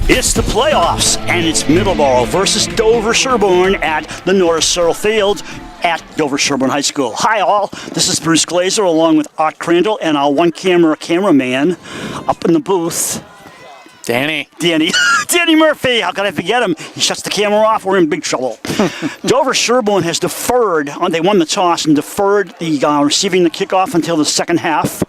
It's the playoffs, and it's Middleboro versus Dover-Sherborne at the North Searle Field at Dover-Sherborne High School. Hi all, this is Bruce Glazer along with Art Crandall and our one-camera cameraman up in the booth. Danny Murphy, how could I forget him? He shuts the camera off, we're in big trouble. Dover-Sherborne has deferred, they won the toss and deferred the receiving the kickoff until the second half.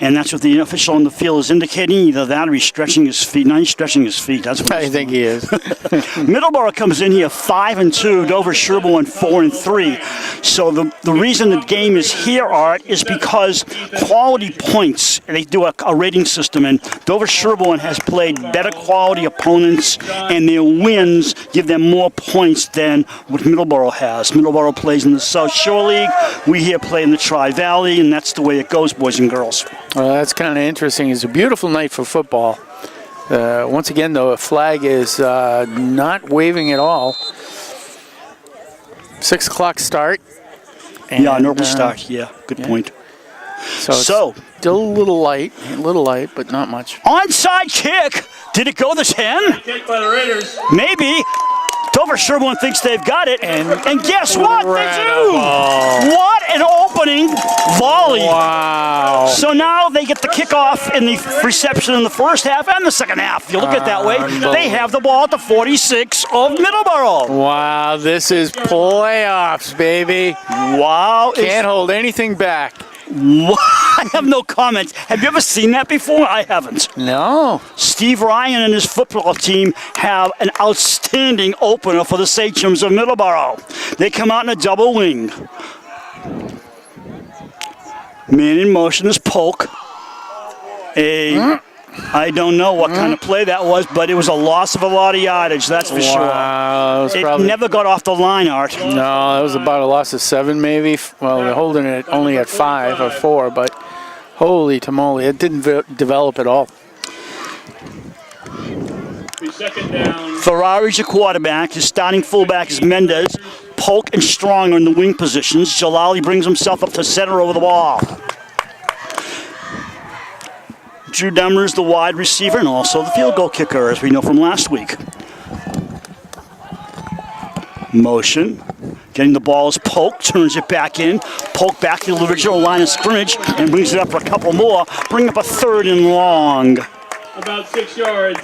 And that's what the official on the field is indicating. Either that or he's stretching his feet. No, he's stretching his feet. That's what I think he is. Middleboro comes in here 5-2, Dover-Sherborne 4-3. So the reason the game is here, Art, is because quality points. They do a rating system, and Dover-Sherborne has played better quality opponents, and their wins give them more points than what Middleboro has. Middleboro plays in the South Shore League. We here play in the Tri-Valley, and that's the way it goes, boys and girls. Well, that's kind of interesting. It's a beautiful night for football. Once again, though, a flag is not waving at all. 6 o'clock start. And, normal start. Yeah, good point. So still a little light, but not much. Onside kick. Did it go the 10? Kick by the Raiders. Maybe. Dover-Sherborne thinks they've got it, and guess what? They do! What an opening volley! Wow! So now they get the kickoff in the reception in the first half and the second half. If you look at it that way, they have the ball at the 46 of Middleboro. Wow, this is playoffs, baby. Wow. Can't hold anything back. I have no comments. Have you ever seen that before? I haven't. No. Steve Ryan and his football team have an outstanding opener for the Sachems of Middleboro. They come out in a double wing. Man in motion is Polk. I don't know what kind of play that was, but it was a loss of a lot of yardage, that's for sure. It never got off the line, Art. No, that was about a loss of 7 maybe. Well, they're holding it only at 5 or 4, but holy tamale, it didn't develop at all. Second down. Ferrari's your quarterback. His starting fullback is Mendez. Polk and Strong are in the wing positions. Jalali brings himself up to center over the ball. Drew Demmer is the wide receiver and also the field goal kicker, as we know from last week. Motion. Getting the ball is Polk, turns it back in. Polk back to the original line of scrimmage and brings it up for a couple more. Bring up a 3rd and long. About 6 yards.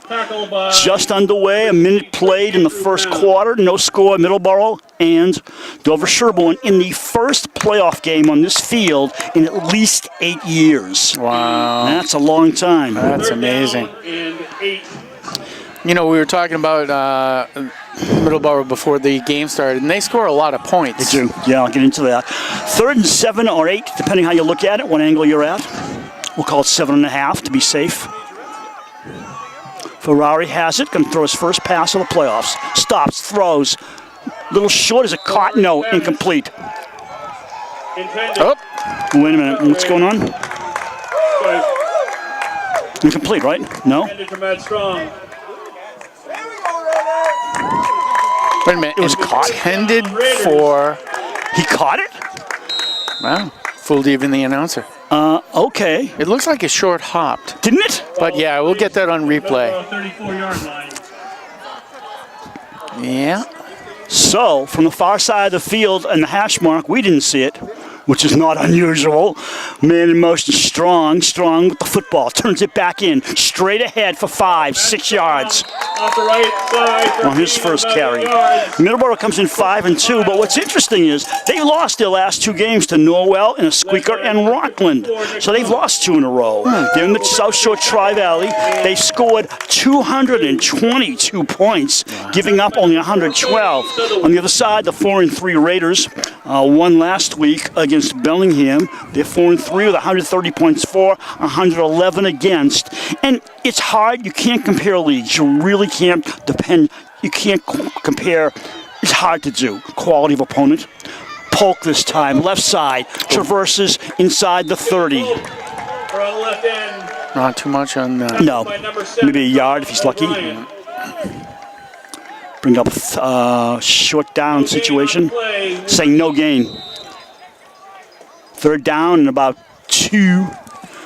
Tackle by... Just underway, a minute played in the first quarter. No score, Middleboro and Dover-Sherborne in the first playoff game on this field in at least 8 years. Wow. That's a long time. That's amazing. And 8. You know, we were talking about Middleboro before the game started, and they score a lot of points. They do. Yeah, I'll get into that. 3rd and 7 or 8, depending how you look at it, what angle you're at. We'll call it 7.5 to be safe. Ferrari has it, going to throw his first pass of the playoffs. Stops, throws. Little short, is it caught? No, incomplete. Oh. Wait a minute, what's going on? Incomplete, right? No? Wait a minute, it was caught? Intended for... He caught it? Wow, fooled even the announcer. Okay. It looks like a short hopped. Didn't it? But yeah, we'll get that on replay. 34-yard line. Yeah. So, from the far side of the field and the hash mark, we didn't see it, which is not unusual. Man in motion, Strong with the football. Turns it back in, straight ahead for 5, 6 yards. Off the right side. On his first carry. Middleboro comes in 5-2, but what's interesting is they lost their last 2 games to Norwell and a Squeaker and Rockland. So they've lost 2 in a row. They're in the South Shore Tri-Valley. They scored 222 points, giving up only 112. On the other side, the 4-3 Raiders won last week against Bellingham. They're 4-3 with 130 points for, 111 against. And it's hard. You can't compare leagues. You really can't you can't compare. It's hard to do. Quality of opponent. Polk this time, left side, traverses inside the 30. Not too much on that. No, maybe a yard if he's lucky. Bring up short down situation, saying no gain. 3rd down and about 2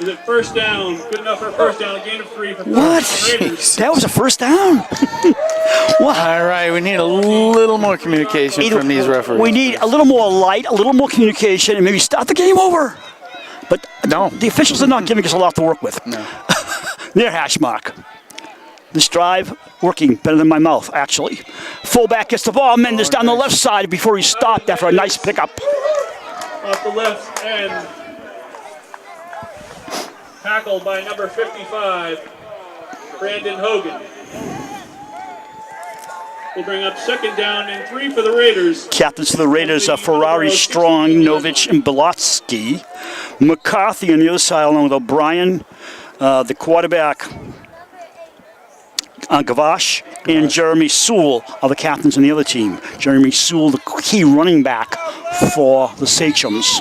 Is it first down? Good enough for a first down. A gain of 3 for What? the Raiders. That was a first down? What? All right, we need a little more communication from these referees. We need a little more light, a little more communication, and maybe start the game over. But No. the officials are not giving us a lot to work with. No. Near hash mark. This drive working better than my mouth, actually. Fullback gets the ball. Mendes down the left side before he stopped after a nice pickup. Off the left end. Tackled by number 55, Brandon Hogan. We'll bring up second down and 3 for the Raiders. Captains for the Raiders are Ferrari, Strong, Novich, and Bilotsky. McCarthy on the other side, along with O'Brien, the quarterback, Gavash, and Jeremy Sewell are the captains on the other team. Jeremy Sewell, the key running back for the Sachems.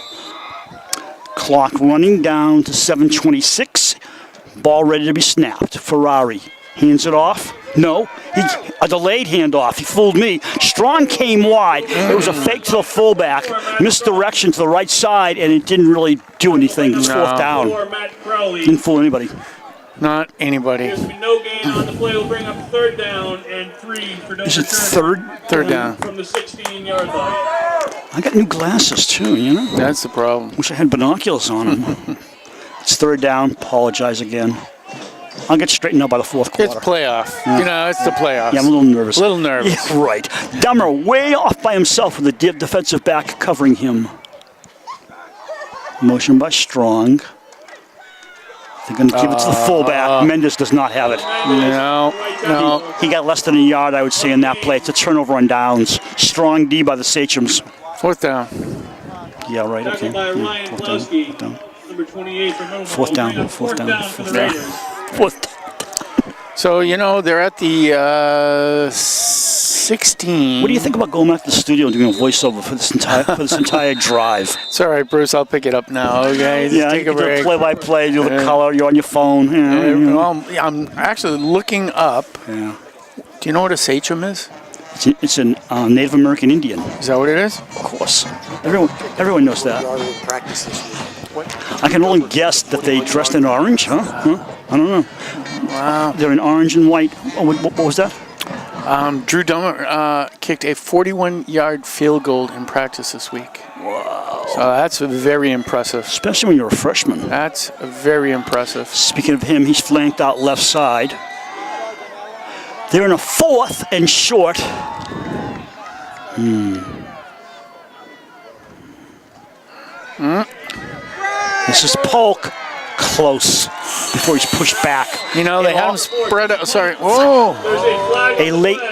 Clock running down to 7:26. Ball ready to be snapped. Ferrari hands it off. No, a delayed handoff. He fooled me. Strong came wide. It was a fake to the fullback, misdirection to the right side, and it didn't really do anything. It was fourth down. For Matt Crowley. Didn't fool anybody. Not anybody. There's been no gain on the play. We'll bring up third down and 3 for Dover Is it Turner Third down. from the 16-yard line. I got new glasses too, you know? That's the problem. Wish I had binoculars on them. It's third down. Apologize again. I'll get straightened out by the fourth quarter. It's playoff. You know, it's the playoffs. Yeah, I'm a little nervous. A little nervous. Yeah, right. Dummer way off by himself with the defensive back covering him. Motion by Strong. They're going to give it to the fullback. Mendes does not have it. No. He got less than a yard, I would say, in that play. It's a turnover on downs. Strong D by the Sachems. Fourth down. Yeah, right. Okay. Tackled by Ryan Fourth Plowski, down. number 28 for Middleborough. Fourth down. Bring up Fourth down. for the Fourth down. Raiders. Fourth down. So, you know, they're at the 16. What do you think about going back to the studio and doing a voiceover for this entire drive? It's all right, Bruce. I'll pick it up now, okay? Just Yeah, take you a can do break. play-by-play, do the color, you're on your phone. Well, I'm actually looking up. Yeah. Do you know what a sachem is? It's a Native American Indian. Is that what it is? Of course. Everyone knows that. I can only guess that they dressed in orange, huh? I don't know. Wow. They're in orange and white. Oh, what was that? Drew Dummer kicked a 41-yard field goal in practice this week. Wow. So that's very impressive. Especially when you're a freshman. That's very impressive. Speaking of him, he's flanked out left side. They're in a 4th and short. This is Polk. Close before he's pushed back. You know, they have him spread out. Sorry. Whoa. There's a flag.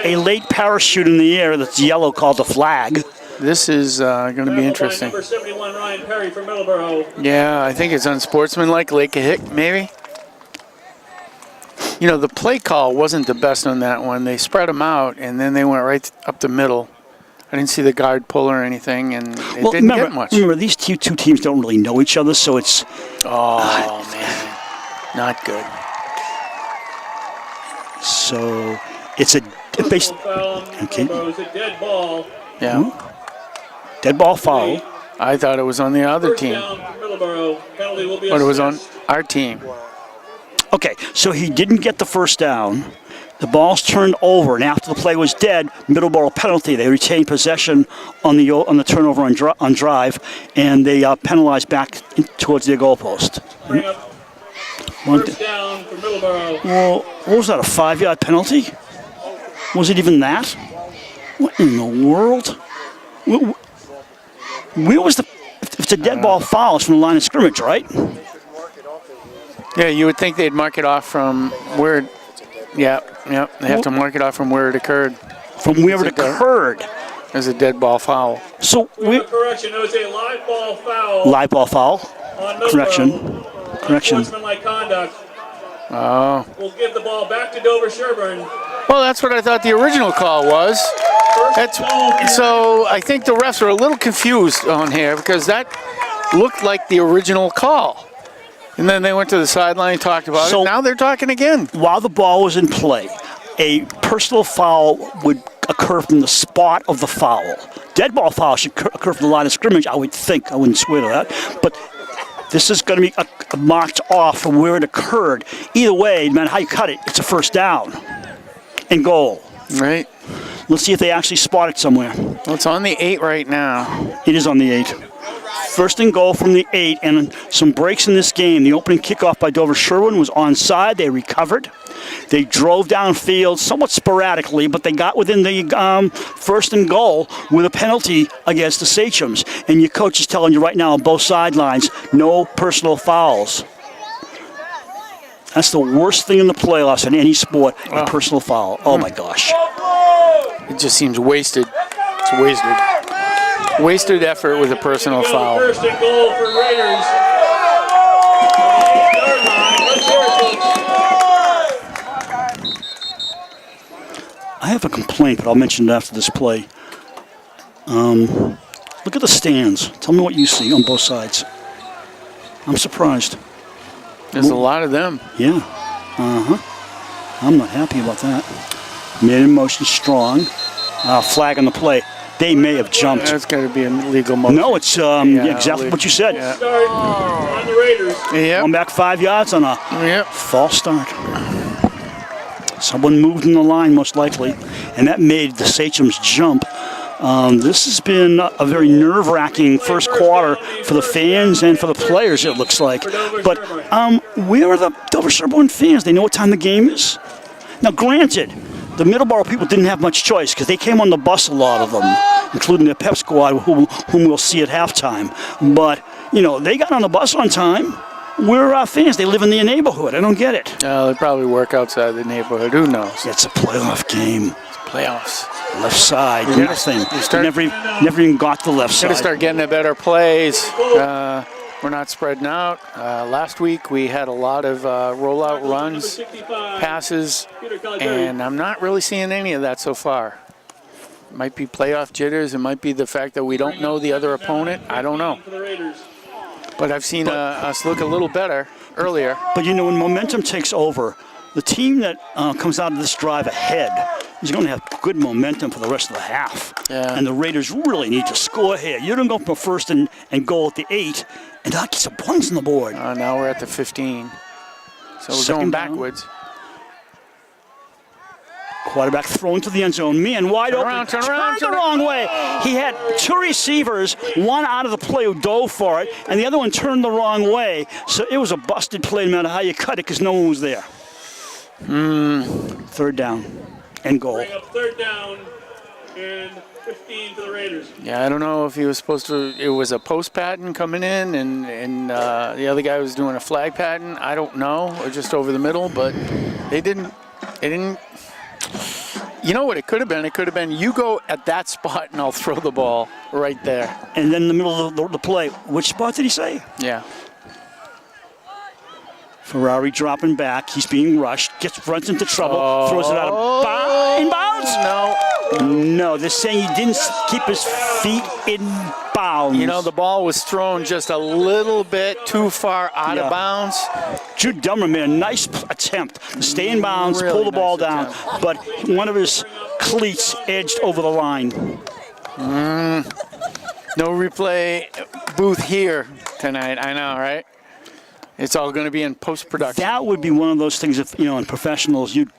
A late parachute in the air that's yellow called a flag. This is going to be Tackled by interesting. Number 71, Ryan Perry for Middleborough. Yeah, I think it's unsportsmanlike, like a hit, maybe. You know, the play call wasn't the best on that one. They spread them out, and then they went right up the middle. I didn't see the guard pull or anything, and it didn't get much. Remember, these two teams don't really know each other, so it's... Oh, man. Not good. So, it's a... Personal foul on Okay. Middleborough. It's a dead ball. Yeah. Dead ball foul. I thought it was on the other First team, down for Middleborough. Penalty will be but it was on assessed. our team. Okay, so he didn't get the first down. The ball's turned over, and after the play was dead, Middleborough penalty. They retained possession on the turnover on drive, and they penalized back towards their goalpost. Bring up first down for Middleborough. Well, what was that, a 5-yard penalty? Was it even that? What in the world? Where was the... If it's a dead ball foul, it's from the line of scrimmage, right? Yeah, you would think they'd mark it off from where... Yeah. They have to mark it off from where it occurred. From where it occurred. There's a dead ball foul. So, Correction, it was a live ball foul. live ball foul. On Middleborough. Correction. Unsportsmanlike conduct. Oh. We'll give the ball back to Dover Sherburne. Well, that's what I thought the original call was. So I think the refs are a little confused on here because that looked like the original call. And then they went to the sideline and talked about it. Now they're talking again. While the ball was in play, a personal foul would occur from the spot of the foul. Dead ball foul should occur from the line of scrimmage, I would think. I wouldn't swear to that. But this is going to be marked off from where it occurred. Either way, no matter how you cut it, it's a first down and goal. Right. Let's see if they actually spot it somewhere. Well, it's on the 8 right now. It is on the 8. First and goal from the 8, and some breaks in this game. The opening kickoff by Dover Sherwin was onside. They recovered. They drove downfield somewhat sporadically, but they got within the first and goal with a penalty against the Sachems. And your coach is telling you right now on both sidelines, no personal fouls. That's the worst thing in the playoffs in any sport, a personal foul. Oh, my gosh. It just seems wasted. It's wasted. Wasted effort with a personal foul. First and goal for Raiders. I have a complaint, but I'll mention it after this play. Look at the stands. Tell me what you see on both sides. I'm surprised. There's a lot of them. Yeah. I'm not happy about that. Made in motion strong. Flag on the play. They may have jumped. That's got to be an illegal motion. No, it's exactly what you said. Yeah. Start on the Raiders. Yep. Going back 5 yards on a Yep. false start. Someone moved in the line, most likely, and that made the Sachems jump. This has been a very nerve-wracking first quarter for the fans and for the players, it looks like. But where are the Dover Sherborne fans? They know what time the game is? Now, granted, the Middleboro people didn't have much choice because they came on the bus, a lot of them, including the pep squad, whom we'll see at halftime. But, they got on the bus on time. We're fans. They live in the neighborhood. I don't get it. They probably work outside the neighborhood. Who knows? It's a playoff game. It's playoffs. Left side, nothing. Never even got the left side. Got to start getting the better plays. We're not spreading out. Last week we had a lot of rollout runs, passes, and I'm not really seeing any of that so far. It might be playoff jitters. It might be the fact that we don't know the other opponent. I don't know. But I've seen us look a little better earlier. But when momentum takes over, the team that comes out of this drive ahead is going to have good momentum for the rest of the half. Yeah. And the Raiders really need to score here. You don't go for first and goal at the 8, and that gets some points on the board. Now we're at the 15. So we're Second going down. backwards. Quarterback thrown to the end zone. Man, wide open. Turn around. The wrong way. He had two receivers, one out of the play who dove for it, and the other one turned the wrong way. So it was a busted play no matter how you cut it because no one was there. Third down and goal. Bring up third down and 15 for the Raiders. Yeah, I don't know if he was supposed to. It was a post pattern coming in, and the other guy was doing a flag pattern. I don't know, or just over the middle, but they didn't. You know what it could have been? It could have been you go at that spot and I'll throw the ball right there. And then in the middle of the play, which spot did he say? Yeah. Ferrari dropping back. He's being rushed. Runs into trouble. Throws it out of bounds. No, they're saying he didn't keep his feet in bounds. The ball was thrown just a little bit too far out of bounds. Jude Dummer made a nice attempt to stay in bounds, Really pull the ball nice down, attempt. but one of his cleats edged over the line. No replay booth here tonight. I know, right? It's all going to be in post-production. That would be one of those things, if in professionals, you'd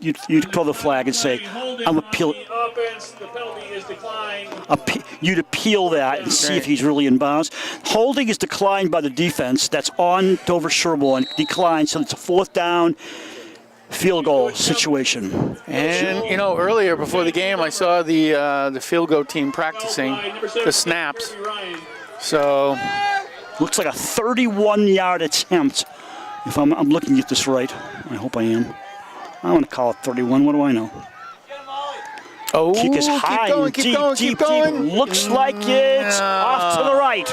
throw the flag and say, I'm appealing. The penalty is declined. You'd appeal that and see if he's really in bounds. Holding is declined by the defense. That's on Dover Sherborne. Declined, so it's a fourth down field goal situation. And, earlier before the game, I saw the field goal team practicing the snaps. So looks like a 31-yard attempt, if I'm looking at this right. I hope I am. I want to call it 31. What do I know? Kick is high and deep. Looks like it's off to the right.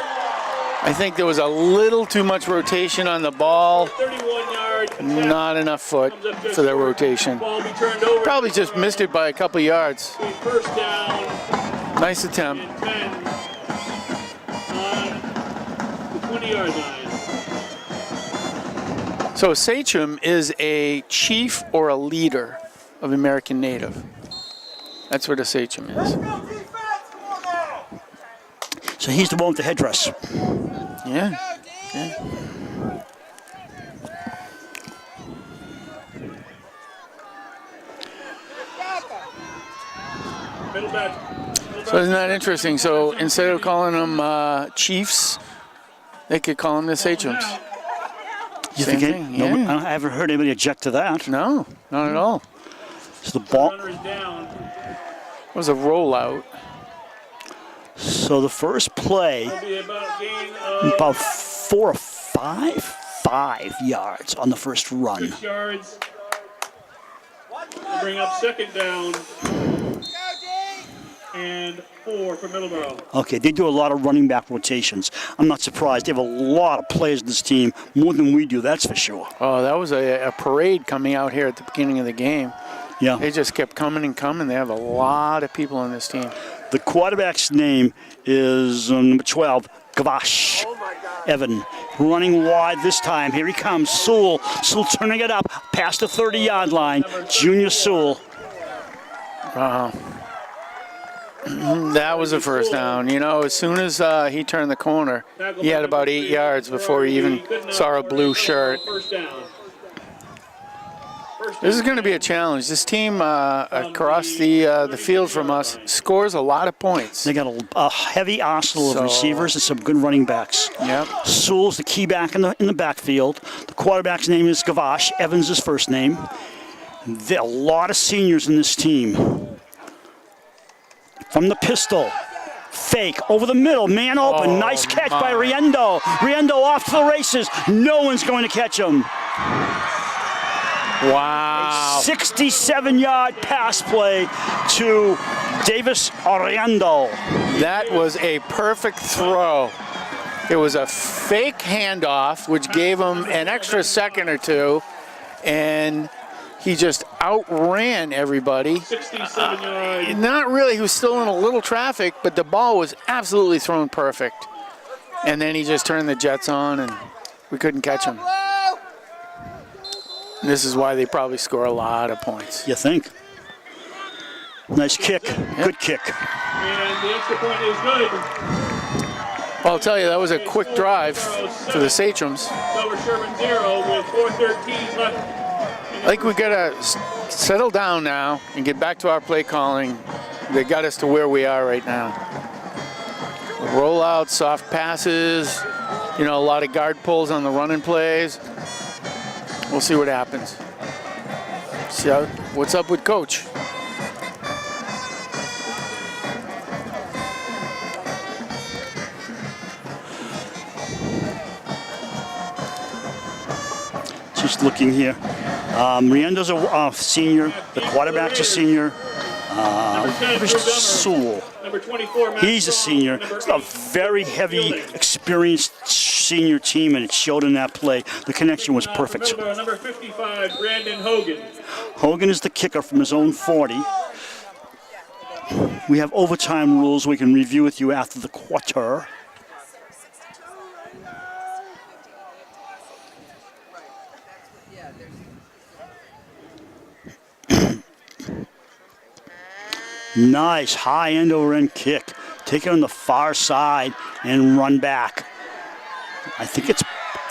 I think there was a little too much rotation on the ball. 31-yard. Not enough foot for the rotation. Ball be turned over. Probably just missed it by a couple yards. First down Nice attempt. and 10 on the 20-yard line. So a sachem is a chief or a leader of American Native. That's what a sachem is. So he's the one with the headdress. Yeah. So isn't that interesting? So instead of calling them Chiefs, they could call them the Sachems. You Same think thing, no, yeah. I haven't heard anybody object to that. No, not at all. So the ball. Runner is down. It was a rollout. So the first play, It'll be about a gain of about 4 or 5 yards on the first run. 6 yards. We'll bring up second down. And 4 for Middleborough. Okay, they do a lot of running back rotations. I'm not surprised. They have a lot of players in this team, more than we do, that's for sure. Oh, that was a parade coming out here at the beginning of the game. Yeah. They just kept coming and coming. They have a lot of people on this team. The quarterback's name is number 12, Gavash Evan. Running wide this time. Here he comes. Sewell turning it up past the 30-yard line. Junior Sewell. That was a first down. You know, as soon as he turned the corner, he had about 8 yards before he even saw a blue shirt. First down. This is going to be a challenge. This team across the field from us scores a lot of points. They got a heavy arsenal of So- receivers and some good running backs. Yep. Sewell's the key back in the backfield. The quarterback's name is Gavash. Evans' his first name. There are a lot of seniors in this team. From the pistol. Fake over the middle. Man open. Oh, nice catch by my. Riendo. Riendo off to the races. No one's going to catch him. Wow. 67-yard pass play to Davis Riendo. That was a perfect throw. It was a fake handoff, which gave him an extra second or two, and he just outran everybody. 67 yards. Not really. He was still in a little traffic, but the ball was absolutely thrown perfect. And then he just turned the Jets on, and we couldn't catch him. And this is why they probably score a lot of points. You think? Nice kick. Good kick. And the extra point is good. Well, I'll tell you, that was a quick drive for the Sachems. Over Sherman 0 with 4:13 left. I think we got to settle down now and get back to our play calling. They got us to where we are right now. Rollout, soft passes, you know, a lot of guard pulls on the running plays. We'll see what happens. See what's up with Coach. Just looking here. Riendo's a senior. The quarterback's a senior. Sewell. Number 24, He's a senior. It's a very heavy, experienced senior team, and it showed in that play. The connection was perfect. Number 55, Brandon Hogan. Hogan is the kicker from his own 40. We have overtime rules we can review with you after the quarter. Nice high end over end kick. Take it on the far side and run back. I think it's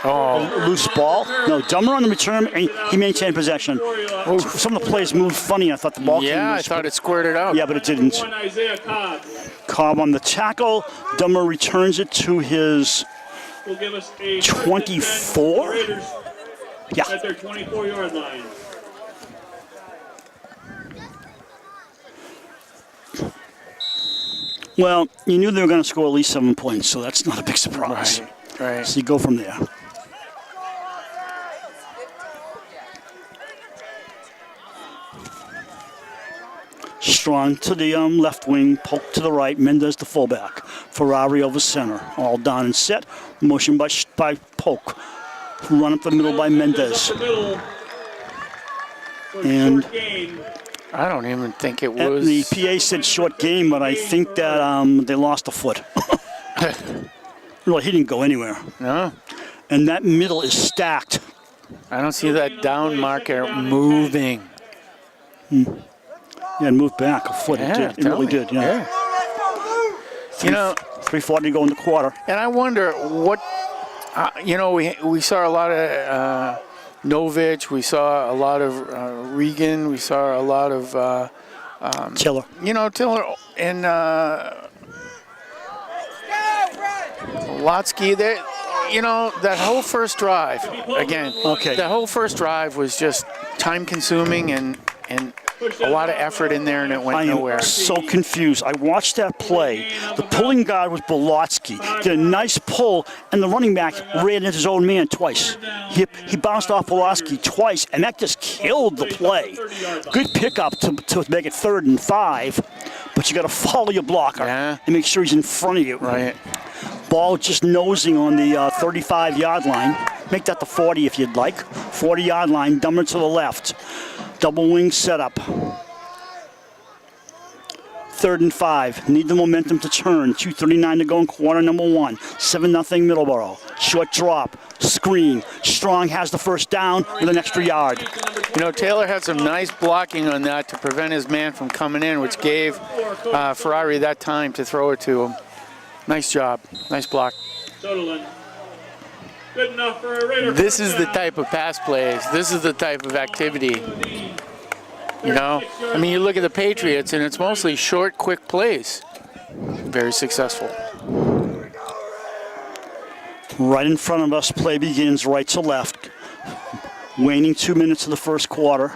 loose ball. No, Dummer on the return, and he maintained possession. Some of the plays moved funny. I thought the ball came Yeah, I loose. thought it squirted out. Yeah, but it didn't. One, Isaiah Cobb Cobb on the tackle. Dummer returns it to his will give us a 24? Raiders Yeah. at their 24-yard line. Well, you knew they were going to score at least 7 points, so that's not a big surprise. Right. So you go from there. Strong to the left wing, Polk to the right, Mendez the fullback. Ferrari over center, all down and set. Motion by Polk. Run up the middle by Mendez. Up the middle for a And- short gain. I don't even think it was. The PA said short game, but I think that they lost a foot. Well, he didn't go anywhere. No, And that middle is stacked. I don't see that down marker moving. Yeah, and moved back a foot. Yeah, It did. It really tell me. did, yeah. You know, 3:40 to go in the quarter. and I wonder what, you know, we saw a lot of Novich, we saw a lot of Regan, we saw a lot of Tiller. You know, Tiller and Lotsky, you know, that whole first drive, again, Okay. that whole first drive was just time-consuming and a lot of effort in there, and it went I am nowhere. so confused. I watched that play. The pulling guard was Bolotsky. Did a nice pull, and the running back ran into his own man twice. He bounced off Bolotsky twice, and that just killed the play. Good pickup to make it 3rd and 5, but you got to follow your blocker and make sure he's in front of you. Right. Ball just nosing on the 35-yard line. Make that the 40 if you'd like. 40-yard line, dumber to the left. Double wing setup. 3rd and 5. Need the momentum to turn. 2:39 to go in quarter number 1. 7-0 Middleboro. Short drop. Screen. Strong has the first down with an extra yard. You know, Taylor had some nice blocking on that to prevent his man from coming in, which gave Ferrari that time to throw it to him. Nice job. Nice block. Soderlund. Good enough for a Raider. This is the type of pass plays. This is the type of activity. You know, I mean, you look at the Patriots, and it's mostly short, quick plays. Very successful. Right in front of us, play begins right to left. Waning 2 minutes of the first quarter.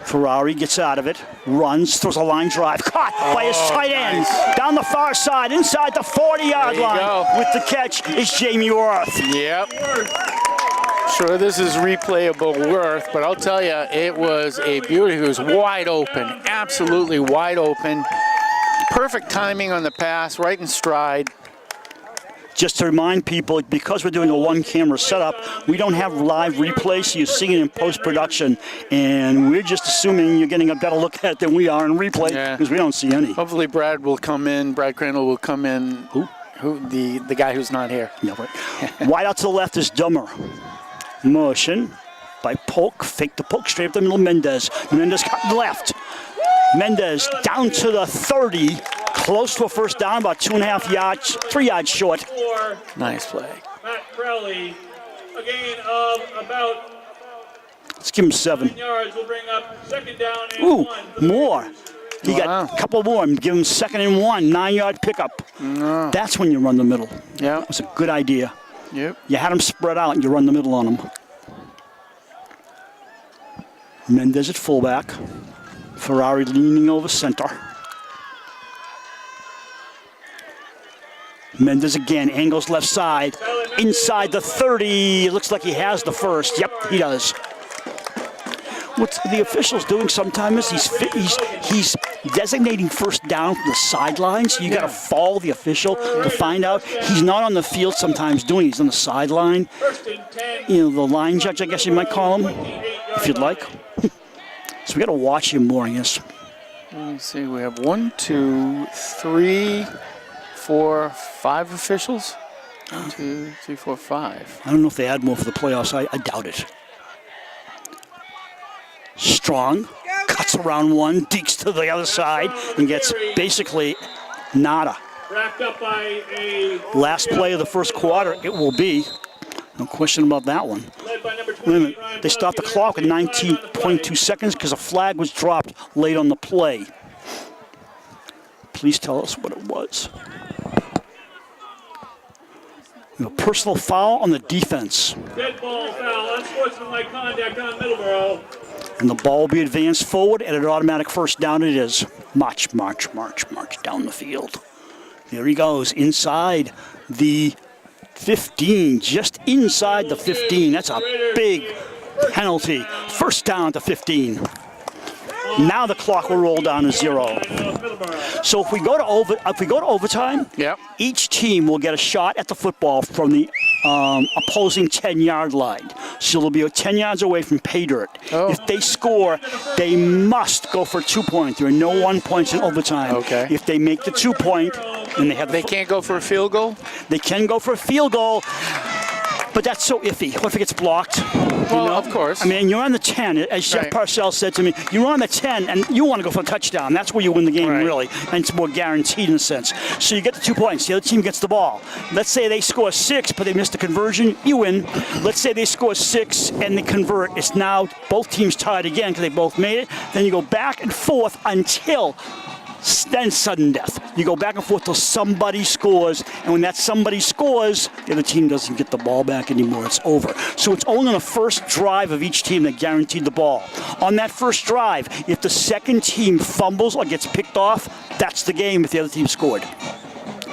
Ferrari gets out of it, runs, throws a line drive, caught by his tight end. Nice. Down the far side, inside the 40-yard There you line. go. With the catch is Jamie Worth. Yep. Sure, this is replayable Worth, but I'll tell you, it was a beauty. He was wide open, absolutely wide open. Perfect timing on the pass, right in stride. Just to remind people, because we're doing a one-camera setup, we don't have live replay, so you're seeing it in post-production, and we're just assuming you're getting a better look at it than we are in replay, because we don't see any. Hopefully Brad will come in, Brad Crandall will come in. Who? The guy who's not here. Yeah, right. Wide out to the left is Dummer. Motion by Polk, fake the Polk, straight up the middle, Mendez. Mendez cut left. Mendez down to the 30, close to a first down, about 2.5 yards, 3 yards short. Nice play. Matt Crowley, a gain of about Let's give him 7. 9 yards. Will bring up 2nd down and Ooh, 1. more. He got a couple more. Give him 2nd and 1, 9-yard pickup. That's when you run the middle. Yeah. It's a good idea. Yep. You had them spread out and you run the middle on them. Mendez at fullback. Ferrari leaning over center. Mendez again, angles left side. Inside the 30. Looks like he has the first. Yep, he does. What the official's doing sometimes is he's designating first down from the sidelines. You got to follow the official to find out. He's not on the field sometimes doing it. He's on the sideline. 1st and 10. You know, the line judge, I guess you might call him, if you'd like. So we got to watch him more, I guess. Let me see. We have 1, 2, 3, 4, 5 officials. 1, 2, 3, 4, 5. I don't know if they add more for the playoffs. I doubt it. Strong cuts around one, dekes to the other side, and gets basically nada. Wrapped up by a Last play of the first quarter, it will be. No question about that one. led by number Wait a minute. 20. They stopped the clock at 19.2 seconds because a flag was dropped late on the play. Please tell us what it was. A personal foul on the defense. Dead ball foul, unsportsmanlike conduct on Middleboro. And the ball will be advanced forward and an automatic first down it is. March down the field. There he goes, inside the 15, just inside the 15. That's a big penalty. First down to 15. Now the clock will roll down to 0. So if we go to overtime, each team will get a shot at the football from the opposing 10-yard line. So they'll be 10 yards away from pay dirt. If they score, they must go for a 2-point. There are no 1 points in overtime. Okay. If they make the 2-point, and they have They can't go for a field goal? They can go for a field goal. But that's so iffy. What if it gets blocked? Well, of course. I mean, you're on the 10. As Jeff Right. Parcells said to me, you're on the 10, and you want to go for a touchdown. That's where you win the game, Right. really. And it's more guaranteed in a sense. So you get the 2 points. The other team gets the ball. Let's say they score 6, but they missed the conversion. You win. Let's say they score 6 and they convert. It's now both teams tied again because they both made it. Then you go back and forth until then sudden death. You go back and forth till somebody scores, and when that somebody scores, the other team doesn't get the ball back anymore. It's over. So it's only on the first drive of each team that guaranteed the ball. On that first drive, if the second team fumbles or gets picked off, that's the game if the other team scored.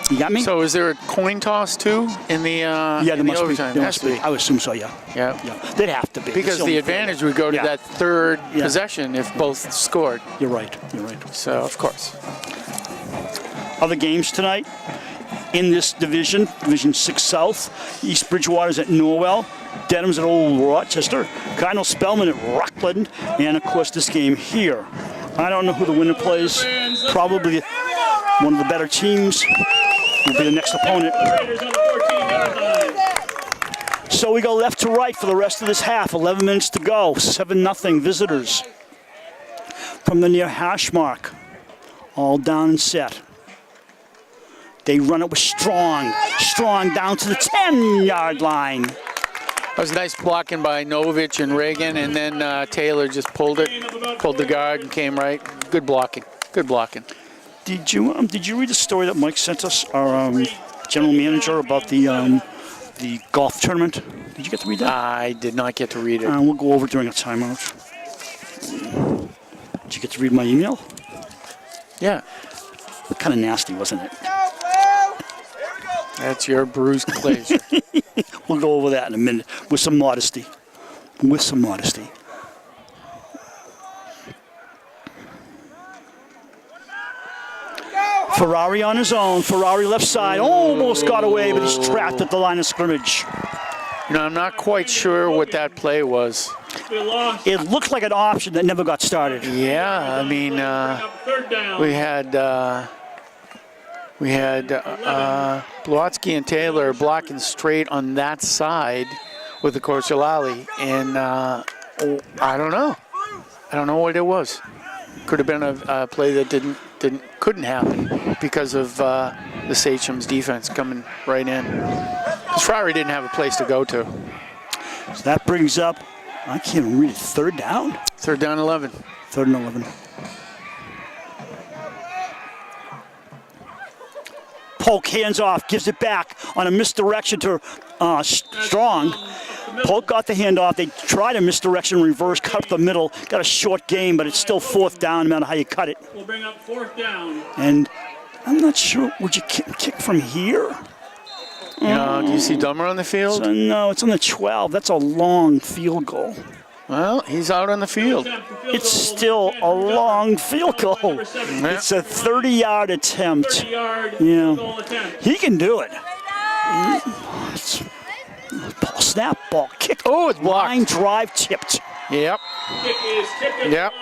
You got me? So is there a coin toss too in the there in the must overtime? be. There Has must be. I would assume so, yeah. Yeah. They'd have to be. Because It's the only advantage fair. would go to Yeah. that third Yeah. possession if both scored. You're right. You're right. So of course. Other games tonight in this division, Division 6 South. East Bridgewater's at Norwell. Dedham's at Old Rochester. Cardinal Spellman at Rockland. And, of course, this game here. I don't know who the winner plays. Probably one of the better teams will be the next opponent. Raiders on the 14-yard line. So we go left to right for the rest of this half. 11 minutes to go. 7-0 visitors from the near hash mark. All down and set. They run it with Strong. Strong down to the 10-yard line. That was nice blocking by Novich and Reagan, and then Taylor just pulled the guard and came right. Good blocking. Good blocking. Did you read the story that Mike sent us, our general manager, about the golf tournament? Did you get to read that? I did not get to read it. We'll go over during a timeout. Did you get to read my email? Yeah. Kind of nasty, wasn't it? That's your bruised glacier. We'll go over that in a minute with some modesty. With some modesty. Ferrari on his own. Ferrari left side. Almost got away, but he's trapped at the line of scrimmage. You know, I'm not quite sure what that play was. We lost. It looked like an option that never got started. Yeah, I mean, Third down. we had Blotsky and Taylor blocking straight on that side with the Corsolali, and I don't know. I don't know what it was. Could have been a play that couldn't happen because of the Sachem's defense coming right in. Because Friary didn't have a place to go to. So that brings up, I can't even read it, third down? Third down 11. Third and 11. Polk hands off, gives it back on a misdirection to Strong. Polk got the handoff. They tried a misdirection reverse, cut up the middle. Got a short game, but it's still fourth down no matter how you cut it. We'll bring up fourth down. And I'm not sure, would you kick from here? You know, do you see Dummer on the field? So, no, it's on the 12. That's a long field goal. Well, he's out on the field. It's still a long field goal. It's a 30-yard attempt. 30-yard Yeah. goal attempt. He can do it. Ball snap, ball kick. Oh, it's blocked. Line drive tipped. Yep. Kick is tipped at Yep.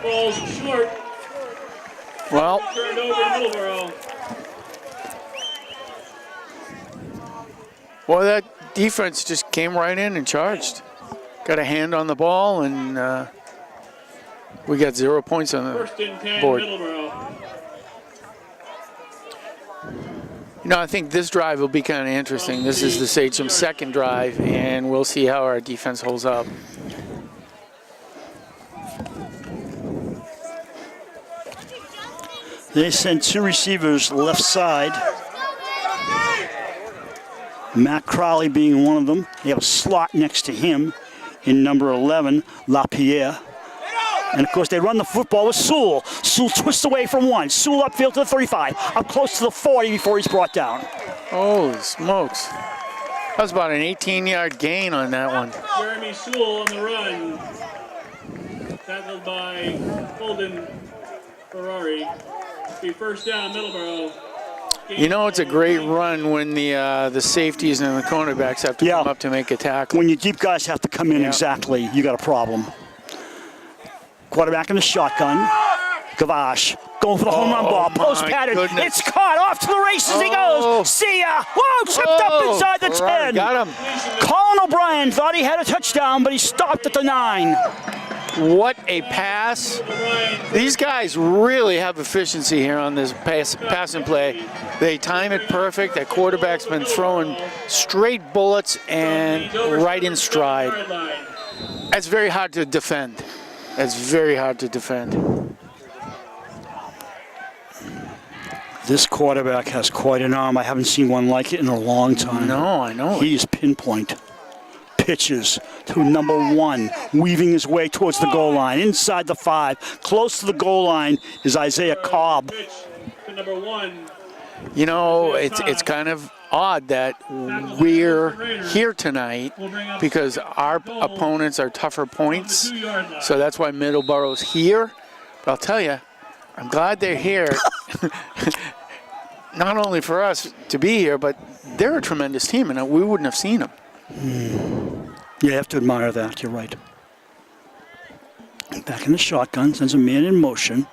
the line. Falls short. Well, Turned over to Middleboro. well, that defense just came right in and charged. Got a hand on the ball, and we got 0 points on the First and 10, board. Middleboro. You know, I think this drive will be kind of interesting. This is the Sachem's second drive, and we'll see how our defense holds up. They send two receivers left side. Matt Crowley being one of them. They have a slot next to him in number 11, LaPierre. And, of course, they run the football with Sewell. Sewell twists away from one. Sewell upfield to the 35. Up close to the 40 before he's brought down. Holy smokes. That was about an 18-yard gain on that one. Jeremy Sewell on the run. Tackled by Holden Ferrari. Be first down, Middleboro. You know, it's a great run when the safeties and the cornerbacks have to come up to make a tackle. When your deep guys have to come in, Yeah. exactly, you got a problem. Quarterback in the shotgun. Gavash going for the home run ball. my Post pattern. goodness. It's caught. Off to the races he goes. See ya. Whoa, tripped up inside the 10. Got him. Colin O'Brien thought he had a touchdown, but he stopped at the 9. What a pass. These guys really have efficiency here on this pass and play. They time it perfect. That quarterback's been throwing straight bullets and right in stride. That's very hard to defend. That's very hard to defend. This quarterback has quite an arm. I haven't seen one like it in a long time. No, I know. He's pinpoint. Pitches to number 1, weaving his way towards the goal line, inside the 5. Close to the goal line is Isaiah Cobb. Pitch to number 1. You know, it's kind of odd that we're here tonight because our opponents are tougher points. So that's why Middleboro's here. But I'll tell you, I'm glad they're here. Not only for us to be here, but they're a tremendous team, and we wouldn't have seen them. You have to admire that. You're right. Back in the shotgun, sends a man in motion.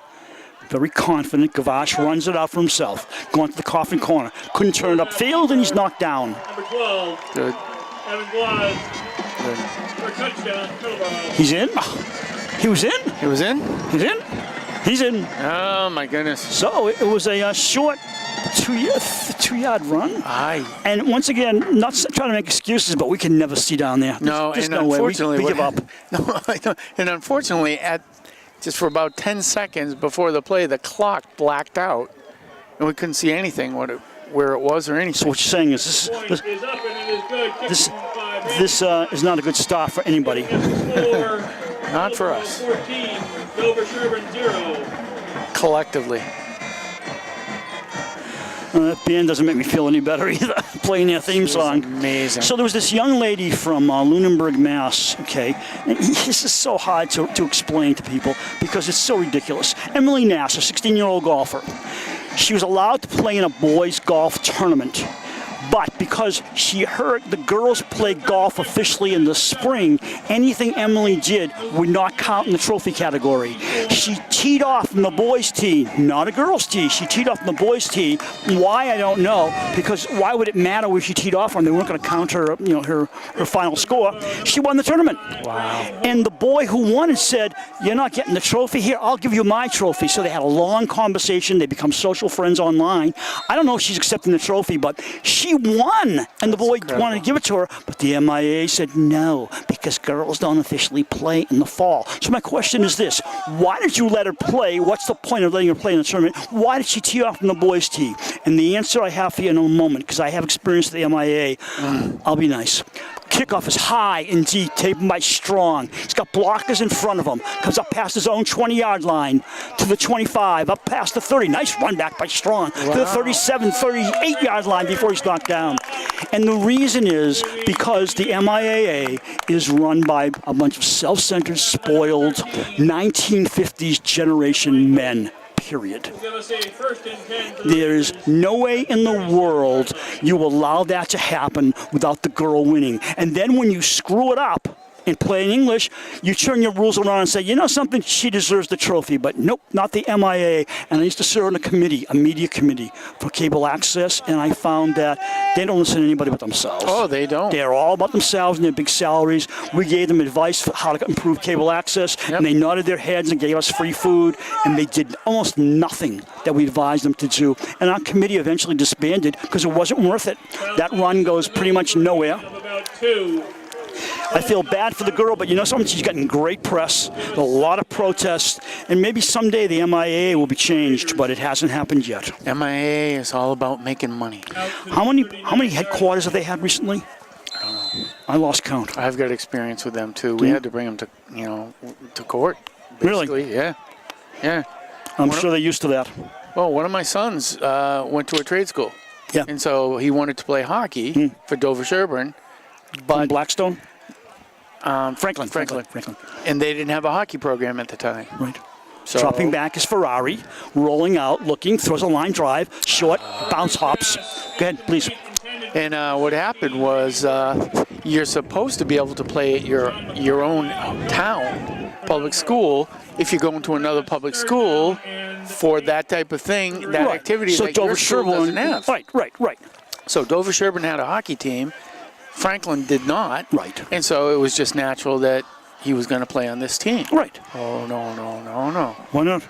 Very confident. Gavash runs it out for himself. Going to the coffin corner. Couldn't turn it upfield, and he's knocked down. Number 12. Good. Evan Glaz for a touchdown. Middleborough. He's in. He was in. He was in? He's in. He's in. Oh, my goodness. So it was a short 2-yard run. Aye. And once again, not trying to make excuses, but we can never see down there. No, There's and no way. unfortunately, We give up. No, I know. And unfortunately, just for about 10 seconds before the play, the clock blacked out, and we couldn't see anything where it was or anything. So what you're saying is Point is up and it is good. Kicking this, from 5. this is not a good start for anybody. Not for us. 14. Dover Sherburne 0. Collectively. That band doesn't make me feel any better either, playing their theme song. Amazing. So there was this young lady from Lunenburg, Mass, okay? And this is so hard to explain to people because it's so ridiculous. Emily Nass, a 16-year-old golfer, she was allowed to play in a boys' golf tournament. But because she heard the girls play golf officially in the spring, anything Emily did would not count in the trophy category. She teed off from the boys' tee, not a girls' tee. She teed off from the boys' tee. Why, I don't know, because why would it matter where she teed off from? They weren't going to count her, her final score. She won the tournament. Wow. And the boy who won it said, "You're not getting the trophy here. I'll give you my trophy." So they had a long conversation. They become social friends online. I don't know if she's accepting the trophy, but she won, and the boy wanted to give it to her, but the MIA said no, because girls don't officially play in the fall. So my question is this: why did you let her play? What's the point of letting her play in the tournament? Why did she tee off from the boys' tee? And the answer I have for you in a moment, because I have experience with the MIA. I'll be nice. Kickoff is high and deep, taken by Strong. He's got blockers in front of him. Comes up past his own 20-yard line to the 25, up past the 30. Nice run back by Strong to the 37, 38-yard line before he's knocked down. And the reason is because the MIAA is run by a bunch of self-centered, spoiled 1950s generation men. Period. There is no way in the world you allow that to happen without the girl winning. And then when you screw it up in plain English, you turn your rules around and say, you know something, she deserves the trophy. But nope, not the MIA. And I used to serve on a committee, a media committee for cable access, and I found that they don't listen to anybody but themselves. Oh, they don't. They're all about themselves and their big salaries. We gave them advice for how to improve cable access, and they nodded their heads and gave us free food, and they did almost nothing that we advised them to do. And our committee eventually disbanded because it wasn't worth it. That run goes pretty much nowhere. I feel bad for the girl, but you know something? She's getting great press, a lot of protests, and maybe someday the MIA will be changed, but it hasn't happened yet. MIA is all about making money. How many headquarters have they had recently? I don't know. I lost count. I've got experience with them too. We had to bring them to court. Basically. Really? Yeah. Yeah. I'm sure they're used to that. Well, one of my sons went to a trade school. Yeah. And so he wanted to play hockey for Dover Sherburne. But Blackstone? Franklin. And they didn't have a hockey program at the time. Right. So, Dropping back is Ferrari, rolling out, looking, throws a line drive, short, bounce hops. Go ahead, please. And what happened was you're supposed to be able to play at your own town public school. If you go into another public school, for that type of thing, that activity so that your school doesn't have. Right. So Dover Sherburne had a hockey team. Franklin did not. Right. And so it was just natural that he was going to play on this team. Right. Oh, no. Why not?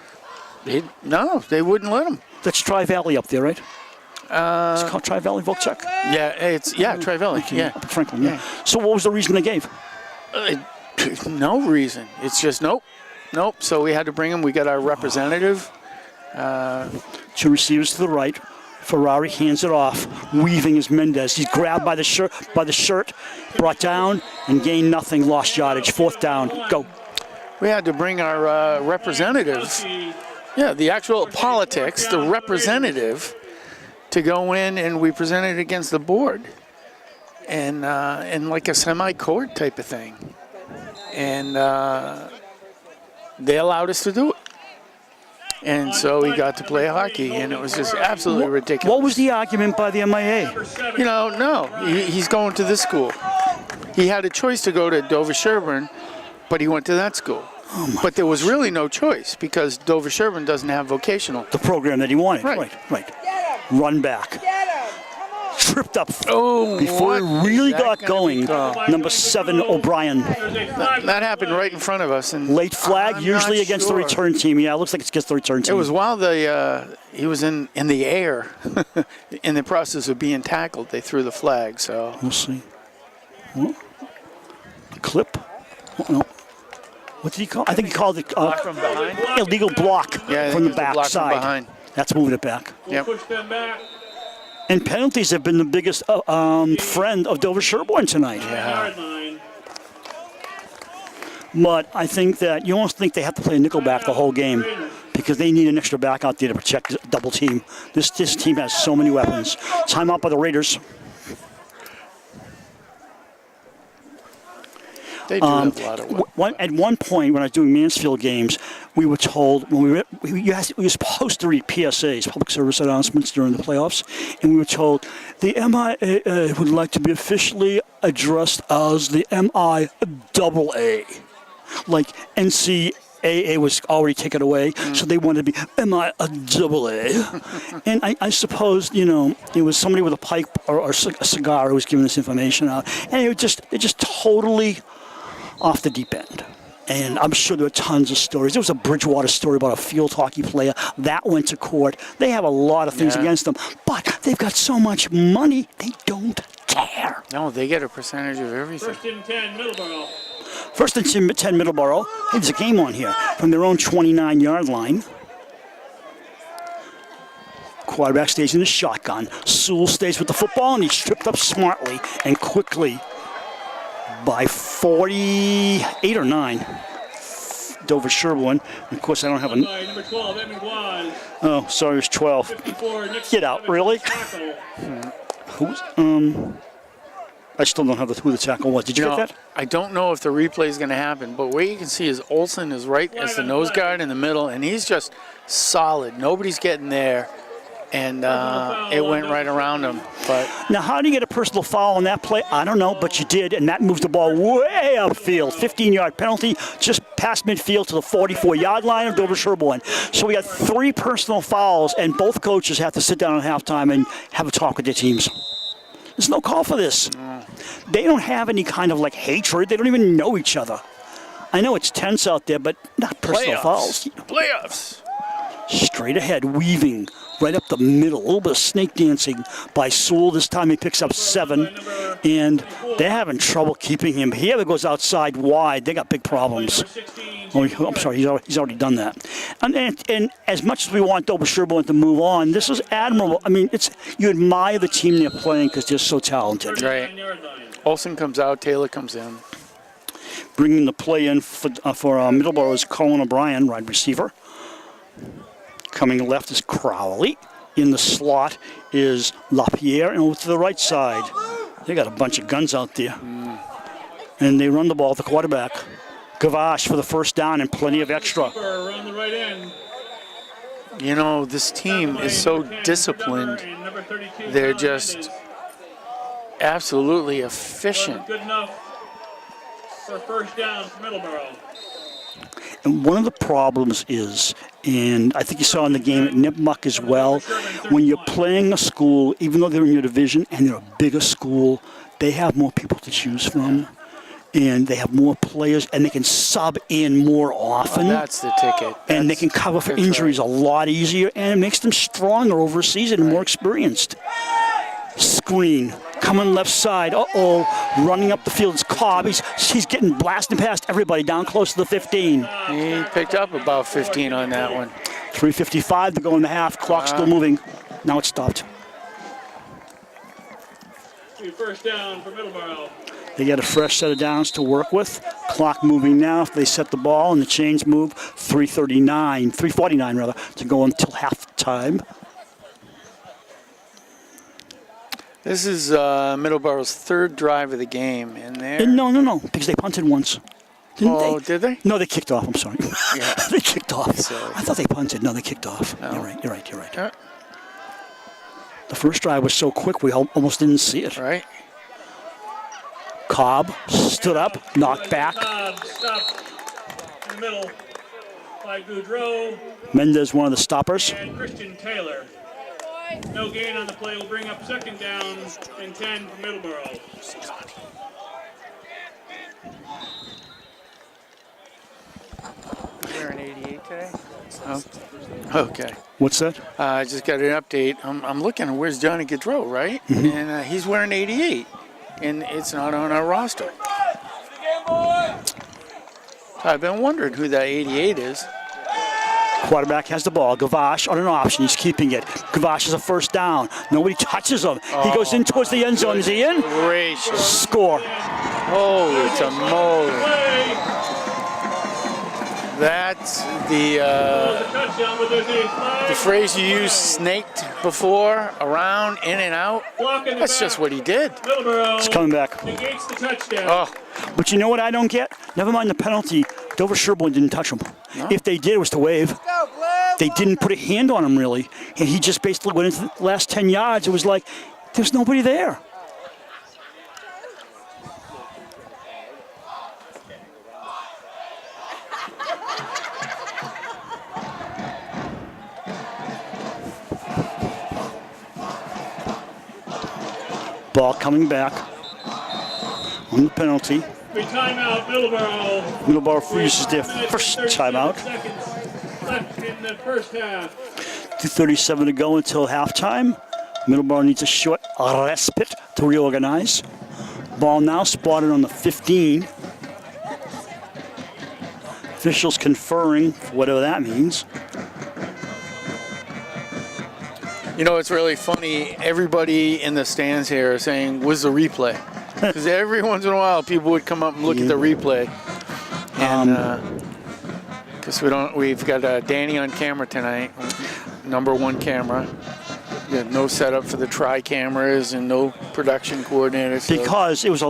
They wouldn't let him. That's Tri-Valley up there, right? It's called Tri-Valley Volchek? Yeah, Tri-Valley. Okay, Yeah. Up at Franklin, yeah. So what was the reason they gave? No reason. It's just nope. So we had to bring him. We got our representative. Two receivers to the right. Ferrari hands it off. Weaving is Mendez. He's grabbed by the shirt, brought down, and gained nothing. Lost yardage. 4th down. Go. We had to bring our representative. Yeah, the actual politics, the representative, to go in, and we presented against the board, and like a semi-court type of thing, and they allowed us to do it. And so he got to play hockey, and it was just absolutely ridiculous. What was the argument by the MIA? He's going to this school. He had a choice to go to Dover Sherburne, but he went to that school. But there was really no choice because Dover Sherburne doesn't have vocational. The program that he wanted. Right. Run back. Tripped up before what it really is that got gonna going. be called? Number 7, O'Brien. That happened right in front of us. And Late flag, I'm usually not against the sure. return team. Yeah, it looks like it's against the return team. It was while he was in the air, in the process of being tackled. They threw the flag. So We'll see. Well, clip. Oh, no. What did he call? I think he called it from behind. illegal block Yeah, from the it was a back block from side. behind. That's moving it back. Yep. Push them back. And penalties have been the biggest friend of Dover Sherburne tonight. Yard line. But I think that you almost think they have to play a nickel back the whole game because they need an extra back out there to protect double team. This team has so many weapons. Timeout by the Raiders. They do have a lot of weapons. At one point, when I was doing Mansfield games, we were told when we were supposed to read PSAs, public service announcements, during the playoffs, and we were told the MIAA would like to be officially addressed as the MIAA, like NCAA was already taken away, so they wanted to be MIAA. And I suppose it was somebody with a pipe or a cigar who was giving this information out, and it just totally off the deep end. And I'm sure there were tons of stories. There was a Bridgewater story about a field hockey player that went to court. They have a lot of things against them, but they've got so much money, they don't care. No, they get a percentage of everything. 1st and 10, Middleboro. 1st and 10, Middleboro. Hey, there's a game on here from their own 29-yard line. Quarterback stays in the shotgun. Sewell stays with the football, and he's tripped up smartly and quickly by 48 or 9. Dover Sherburne. Of course, I don't have a. Number 12, Edmund Waz. Oh, sorry, it was 12. 54, Nick Get out, really? Tackle. Who's I still don't have who the tackle was. Did you get that? I don't know if the replay is going to happen, but what you can see is Olsen is right as the nose guard in the middle, and he's just solid. Nobody's getting there, and it went right around him. But Now, how do you get a personal foul on that play? I don't know, but you did, and that moves the ball way upfield. 15-yard penalty, just past midfield to the 44-yard line of Dover Sherburne. So we got 3 personal fouls, and both coaches have to sit down at halftime and have a talk with their teams. There's no call for this. They don't have any kind of hatred. They don't even know each other. I know it's tense out there, but not personal fouls. Playoffs. Straight ahead, weaving right up the middle. A little bit of snake dancing by Sewell. This time he picks up 7, and they're having trouble keeping him. He ever goes outside wide, they got big problems. Oh, I'm sorry, he's already done that. And as much as we want Dover Sherburne to move on, this is admirable. I mean, you admire the team they're playing because they're so talented. Right. Olsen comes out, Taylor comes in. Bringing the play in for Middleboro is Colin O'Brien, wide receiver. Coming left is Crowley. In the slot is LaPierre, and over to the right side, they got a bunch of guns out there. And they run the ball at the quarterback. Gavache for the first down and plenty of extra. Around the right end. This team is so disciplined. They're just absolutely efficient. Good enough for 1st down for Middleboro. And one of the problems is, and I think you saw in the game at Nipmuc as well, when you're playing a school, even though they're in your division and they're a bigger school, they have more people to choose from. And they have more players, and they can sub in more often. That's the ticket. And they can cover for injuries a lot easier, and it makes them stronger over a season and more experienced. Screen, coming left side. Running up the field. It's Cobb. He's getting blasted past everybody down close to the 15. He picked up about 15 on that one. 3:55 to go in the half. Clock still moving. Now it's stopped. First down for Middleborough. They get a fresh set of downs to work with. Clock moving now. If they set the ball and the chains move, 3:49 rather, to go until halftime. This is Middleborough's third drive of the game, and there. No, because they punted once. Didn't they? Did they? No, they kicked off. I'm sorry. Yeah. They kicked off. So, I thought they punted. No, they kicked off. No. You're right. The first drive was so quick we almost didn't see it. Right. Cobb stood up, knocked back. Cobb stopped in the middle by Goudreau Mendez, one of the stoppers. and Christian Taylor. No gain on the play will bring up second down and 10 for Middleborough. Wearing 88 today? Oh. Okay. What's that? I just got an update. I'm looking, where's Johnny Gaudreau, right? Mm-hmm. And he's wearing 88, and it's not on our roster. I've been wondering who that 88 is. Quarterback has the ball. Gavash on an option. He's keeping it. Gavash is a first down. Nobody touches him. He goes in towards the end zone. Is he in? Gracious. Score. Holy moly. That's the phrase you used, snaked before, around, in and out. That's just what he did. It's coming back. Negates the touchdown. Oh, But you know what I don't get? Never mind the penalty. Dover Sherborne didn't touch him. No. If they did, it was to wave. They didn't put a hand on him, really. And he just basically went into the last 10 yards. It was like, there's nobody there. Ball coming back on the penalty. Free timeout, Middleborough. Middleborough freezes their first timeout. Left in the first half. 2:37 to go until halftime. Middleborough needs a short respite to reorganize. Ball now spotted on the 15. Officials conferring, whatever that means. you know, it's really funny. Everybody in the stands here is saying, "Where's the replay?" Because every once in a while, people would come up and look at the replay. And because we've got Danny on camera tonight, #1 camera. Yeah, no setup for the tri-cameras and no production coordinators. So. Because it was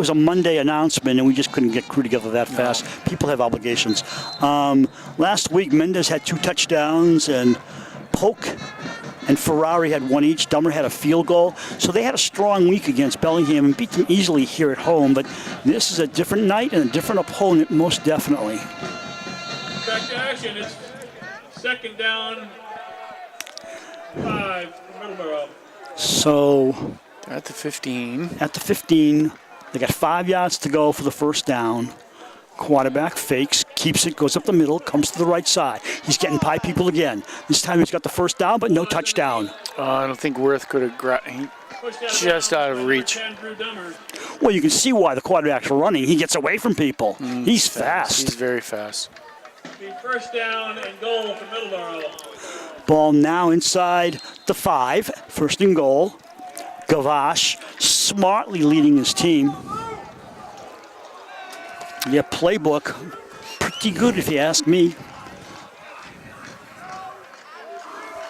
a Monday announcement and we just couldn't get crew together that fast. People have obligations. Last week Mendez had 2 touchdowns and Polk and Ferrari had 1 each. Dummer had a field goal. So they had a strong week against Bellingham and beat them easily here at home. But this is a different night and a different opponent, most definitely. Back to action. It's second down, 5 for Middleborough. So At the 15. at the 15, they got 5 yards to go for the first down. Quarterback fakes, keeps it, goes up the middle, comes to the right side. He's getting by people again. This time he's got the first down, but no touchdown. I don't think Worth could have just out of reach. Well, you can see why the quarterback's running. He gets away from people. He's fast. He's very fast. First down and goal for Middleborough. Ball now inside the 5. First and goal. Gavash smartly leading his team. Yeah, playbook. Pretty good if you ask me.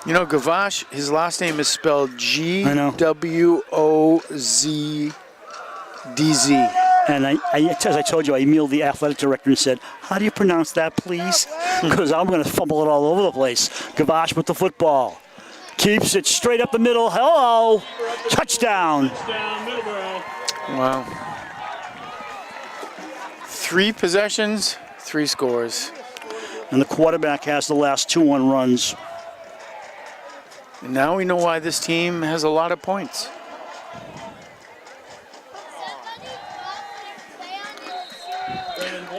You know, Gavash, his last name is spelled Gwozddz. And as I told you, I emailed the athletic director and said, "How do you pronounce that, please?" Because I'm going to fumble it all over the place. Gavash with the football. Keeps it straight up the middle. Hello. Touchdown. Touchdown, Middleborough. Wow. 3 possessions, 3 scores. And the quarterback has the last 2 on runs. And now we know why this team has a lot of points.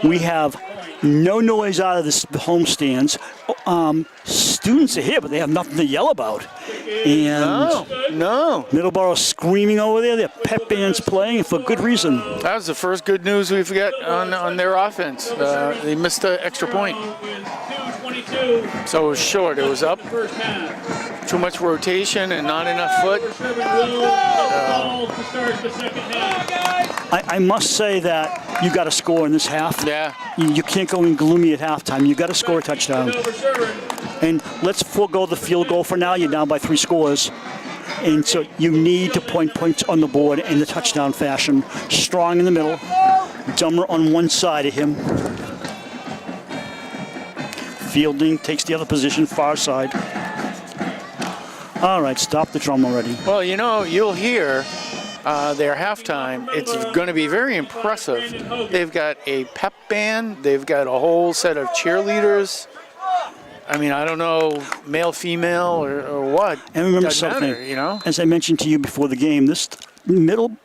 We have no noise out of the home stands. Students are here, but they have nothing to yell about. And No. Middleboro screaming over there. Their pep band's playing, and for good reason. That was the first good news we've got on their offense. They missed an extra point. With 2:22 So it was short. It was up. first half. Too much rotation and not enough foot. Sherman will call to start the second half. I must say that you got to score in this half. Yeah. You can't go in gloomy at halftime. You got to score a touchdown. Over Sherman. And let's forego the field goal for now. You're down by 3 scores. And so you need to point points on the board in the touchdown fashion. Strong in the middle. Dummer on one side of him. Fielding takes the other position, far side. All right, stop the drum already. Well, you know, you'll hear their halftime. It's going to be very impressive. They've got a pep band. They've got a whole set of cheerleaders. I mean, I don't know, male, female, or what. And remember Doesn't something, matter, you know? as I mentioned to you before the game, this Middleboro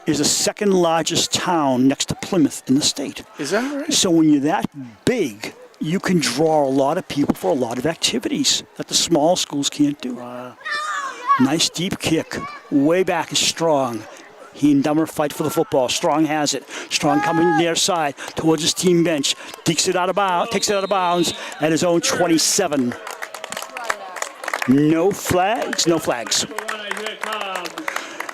is the second largest town next to Plymouth in the state. Is that right? So when you're that big, you can draw a lot of people for a lot of activities that the small schools can't do. Wow. Nice deep kick, way back is Strong. He and Dummer fight for the football. Strong has it. Strong coming near side towards his team bench. Takes it out of bounds at his own 27. No flags, no flags.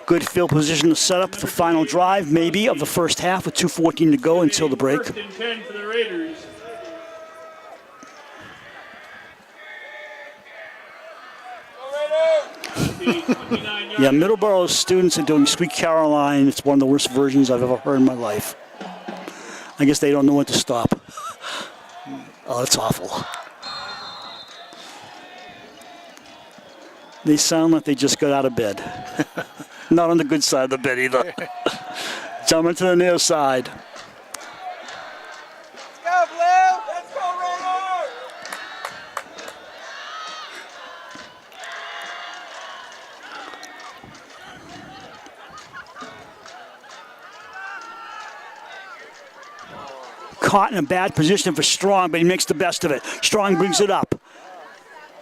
Good field position to set up the final drive, maybe, of the first half with 2:14 to go until the break. First and 10 for the Raiders. Yeah, Middleboro students are doing Sweet Caroline. It's one of the worst versions I've ever heard in my life. I guess they don't know when to stop. Oh, that's awful. They sound like they just got out of bed. Not on the good side of the bed either. Jumping to the near side. Let's go, Blue! Let's go, Raiders! Caught in a bad position for Strong, but he makes the best of it. Strong brings it up.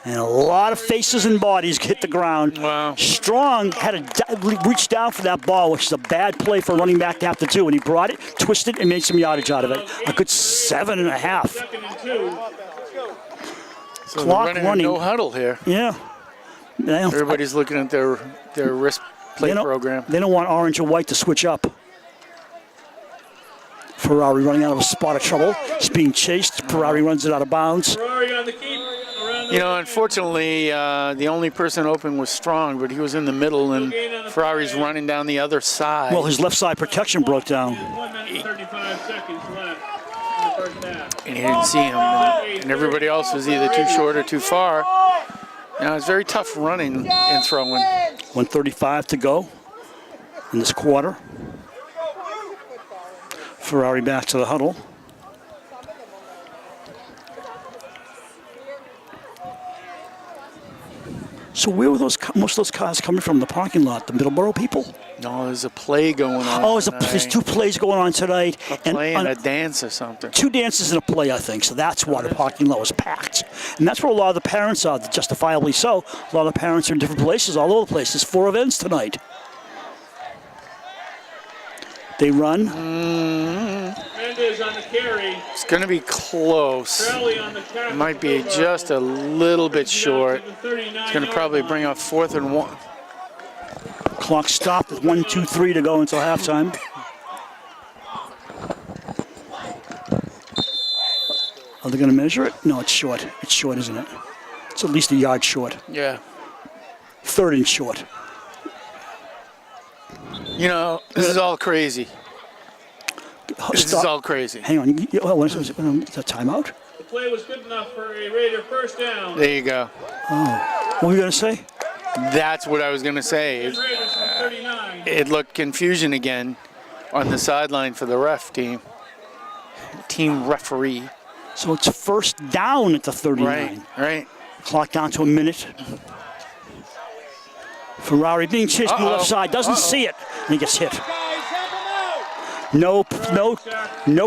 And a lot of faces and bodies hit the ground. Wow. Strong had to reach down for that ball, which is a bad play for a running back to have to do. And he brought it, twisted, and made some yardage out of it. A good 7.5. Second and 2. So Clock they're running. no huddle here. Yeah. Everybody's looking at their wrist plate program. They don't want orange or white to switch up. Ferrari running out of a spot of trouble. He's being chased. Ferrari runs it out of bounds. Ferrari on the keep. You know, unfortunately, the only person open was Strong, but he was in the middle, and Ferrari's running down the other side. Well, his left side protection broke down. 1 minute and 35 seconds left in the first half. And he didn't see him, and everybody else was either too short or too far. You know, it's very tough running and throwing. 1:35 to go in this quarter. Ferrari back to the huddle. So where were most of those cars coming from? The parking lot, the Middleboro people? No, there's a play going on. Oh, there's 2 plays going on tonight. A play and a dance or something. 2 dances and a play, I think. So that's why the parking lot was packed. And that's where a lot of the parents are, justifiably so. A lot of the parents are in different places, all over the place. There's 4 events tonight. They run. Mendez on the carry. It's going to be close. Crowley on the tackle. Might be just a little bit short. It's going to probably bring up 4th and 1. Clock stopped with 1, 2, 3 to go until halftime. Are they going to measure it? No, it's short. It's short, isn't it? It's at least a yard short. Yeah. 3rd and short. You know, this is all crazy. This is all crazy. Hang on. Is that a timeout? The play was good enough for a Raider first down. There you go. What were you going to say? That's what I was going to say. Raiders from 39. It looked confusion again on the sideline for the ref team. team referee. So it's first down at the 39. Right. Clock down to a minute. Ferrari being chased from the left side, doesn't see it, and he gets hit. No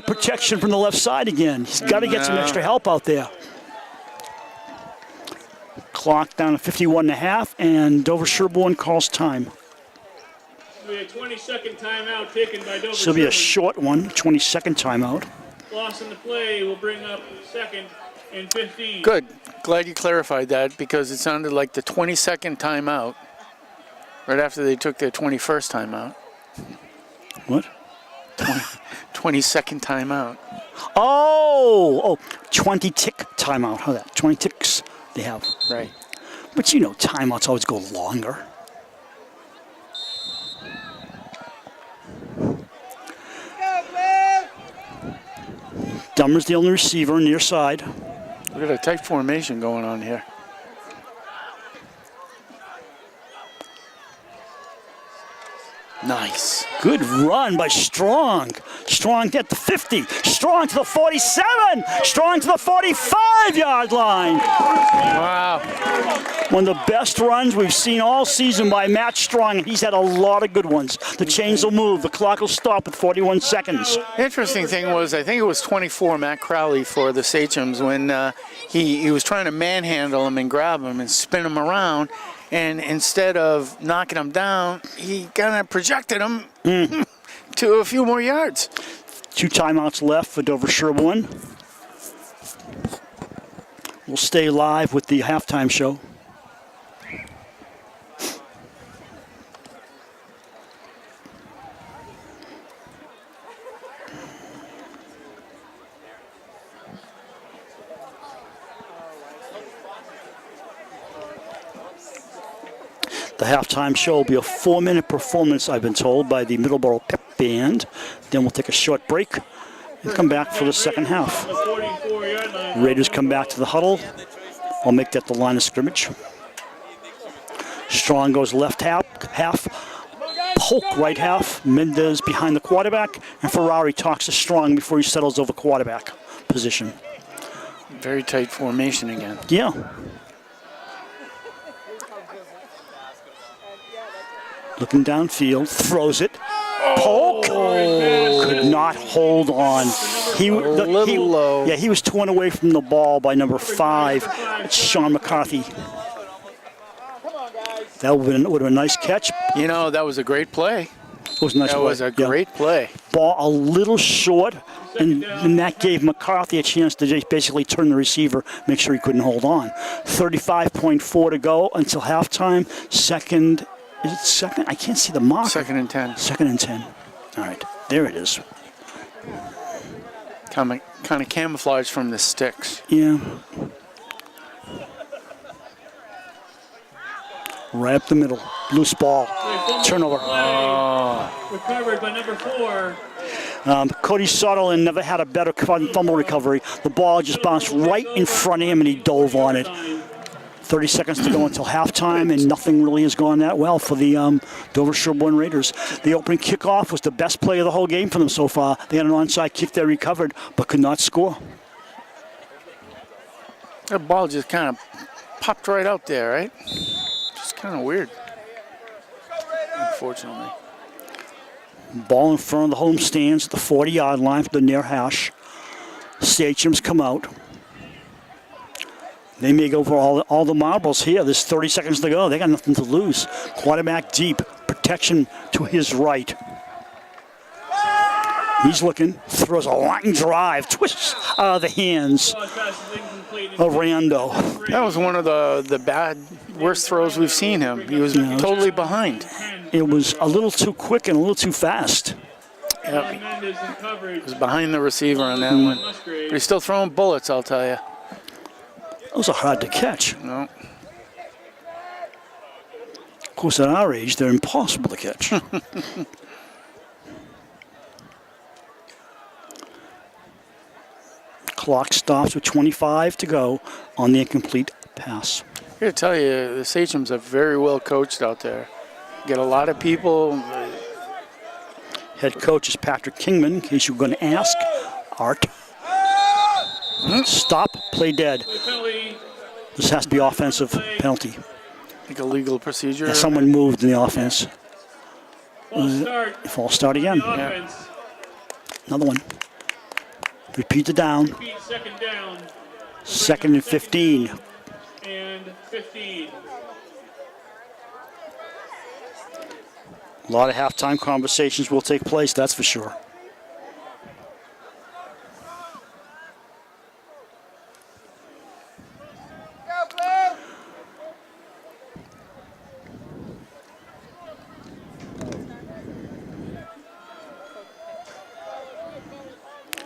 protection from the left side again. He's got to get some extra help out there. Clock down to 51.5, and Dover Sherborne calls time. Be a 20-second timeout taken by Dover. This will be a short one, 20-second timeout. Loss in the play will bring up second and 15. Good. Glad you clarified that because it sounded like the 22nd timeout right after they took their 21st timeout. What? 22nd timeout. Oh, 20-tick timeout. How that? 20 ticks they have. Right. But you know, timeouts always go longer. Dummer's the only receiver near side. Look at a tight formation going on here. Nice. Good run by Strong. Strong at the 50. Strong to the 47. Strong to the 45-yard line. Wow. One of the best runs we've seen all season by Matt Strong, and he's had a lot of good ones. The chains will move. The clock will stop at 41 seconds. Interesting thing was, I think it was 24, Matt Crowley for the Sachems, when he was trying to manhandle him and grab him and spin him around. And instead of knocking him down, he kind of projected him to a few more yards. 2 timeouts left for Dover Sherborne. We'll stay live with the halftime show. The halftime show will be a 4-minute performance, I've been told, by the Middleboro Pep Band. Then we'll take a short break and come back for the second half. Raiders come back to the huddle. I'll make that the line of scrimmage. Strong goes left half, Polk right half, Mendez behind the quarterback, and Ferrari talks to Strong before he settles over quarterback position. Very tight formation again. Yeah. Looking downfield, throws it. Polk could not hold on. Low. Yeah, he was torn away from the ball by number 5, it's Sean McCarthy. That would have been a nice catch. You know, that was a great play. It was a nice That play. was a great play. Ball a little short, and that gave McCarthy a chance to just basically turn the receiver, make sure he couldn't hold on. 35.4 to go until halftime. Second. Is it second? I can't see the mark. 2nd and 10. 2nd and 10. All right, there it is. Kind of camouflage from the sticks. Yeah. Right up the middle. Loose ball. Turnover. Recovered by number 4. Cody Sutherland never had a better fumble recovery. The ball just bounced right in front of him, and he dove on it. 30 seconds to go until halftime, and nothing really has gone that well for the Dover Sherborne Raiders. The opening kickoff was the best play of the whole game for them so far. They had an onside kick they recovered, but could not score. That ball just kind of popped right out there, right? Just kind of weird, unfortunately. Ball in front of the home stands at the 40-yard line for the near hash. Sachems come out. They may go for all the marbles here. There's 30 seconds to go. They got nothing to lose. Quarterback deep. Protection to his right. He's looking. Throws a line drive. Twists out of the hands of Rando. That was one of the worst throws we've seen him. He was totally behind. It was a little too quick and a little too fast. Yep. He was behind the receiver on that one. But he's still throwing bullets, I'll tell you. Those are hard to catch. No. Of course, at our age, they're impossible to catch. Clock stops with 25 to go on the incomplete pass. I gotta tell you, the Sachems are very well coached out there. Get a lot of people. Head coach is Patrick Kingman, in case you're going to ask. Art. Stop, play dead. Penalty. This has to be offensive penalty. I think a legal procedure. Yeah, someone moved in the offense. False start. False start again. Offense. Another one. Repeat the down. Repeat second down. 2nd and 15. And 15. A lot of halftime conversations will take place, that's for sure. Go, Blue!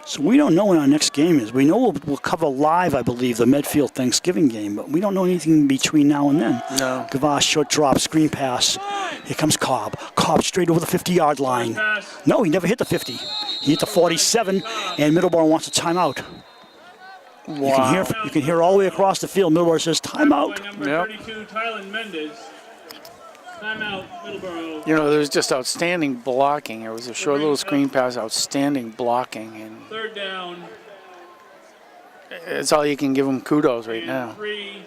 So we don't know when our next game is. We know we'll cover live, I believe, the Medfield Thanksgiving game, but we don't know anything between now and then. No. Gavash, short drop, screen pass. Here comes Cobb. Cobb straight over the 50-yard line. No, he never hit the 50. He hit the 47, and Middleboro wants a timeout. Wow. You can hear all the way across the field. Middleboro says timeout. Number Yep. 32, Tylen Mendez. Timeout, Middleboro. You know, there was just outstanding blocking. It was a short little screen pass, outstanding blocking, and Third down. it's all you can give them kudos right now. 3.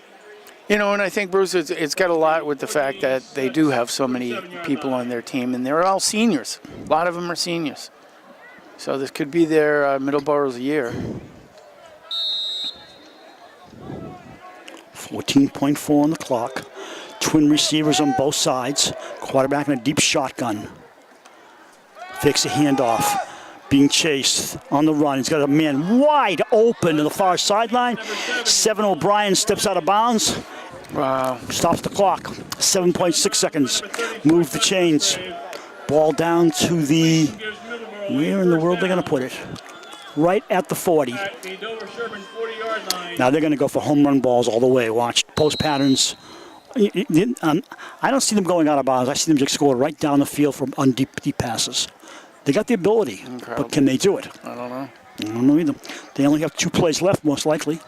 You know, and I think, Bruce, it's got a lot with the fact that they do have so many people on their team, and they're all seniors. A lot of them are seniors. So this could be their Middleboro's year. 14.4 on the clock. Twin receivers on both sides. Quarterback in a deep shotgun. Fakes a handoff. Being chased on the run. He's got a man wide open to the far sideline. 7 O'Brien steps out of bounds. Wow. Stops the clock. 7.6 seconds. Move the chains. Ball down to the... Where in the world are they going to put it? Right at the 40. At the Dover Sherman 40-yard line. Now they're going to go for home run balls all the way. Watch post patterns. I don't see them going out of bounds. I see them just score right down the field from on deep passes. They got the ability, Incredible. but can they do it? I don't know. I don't know either. They only have 2 plays left, most likely.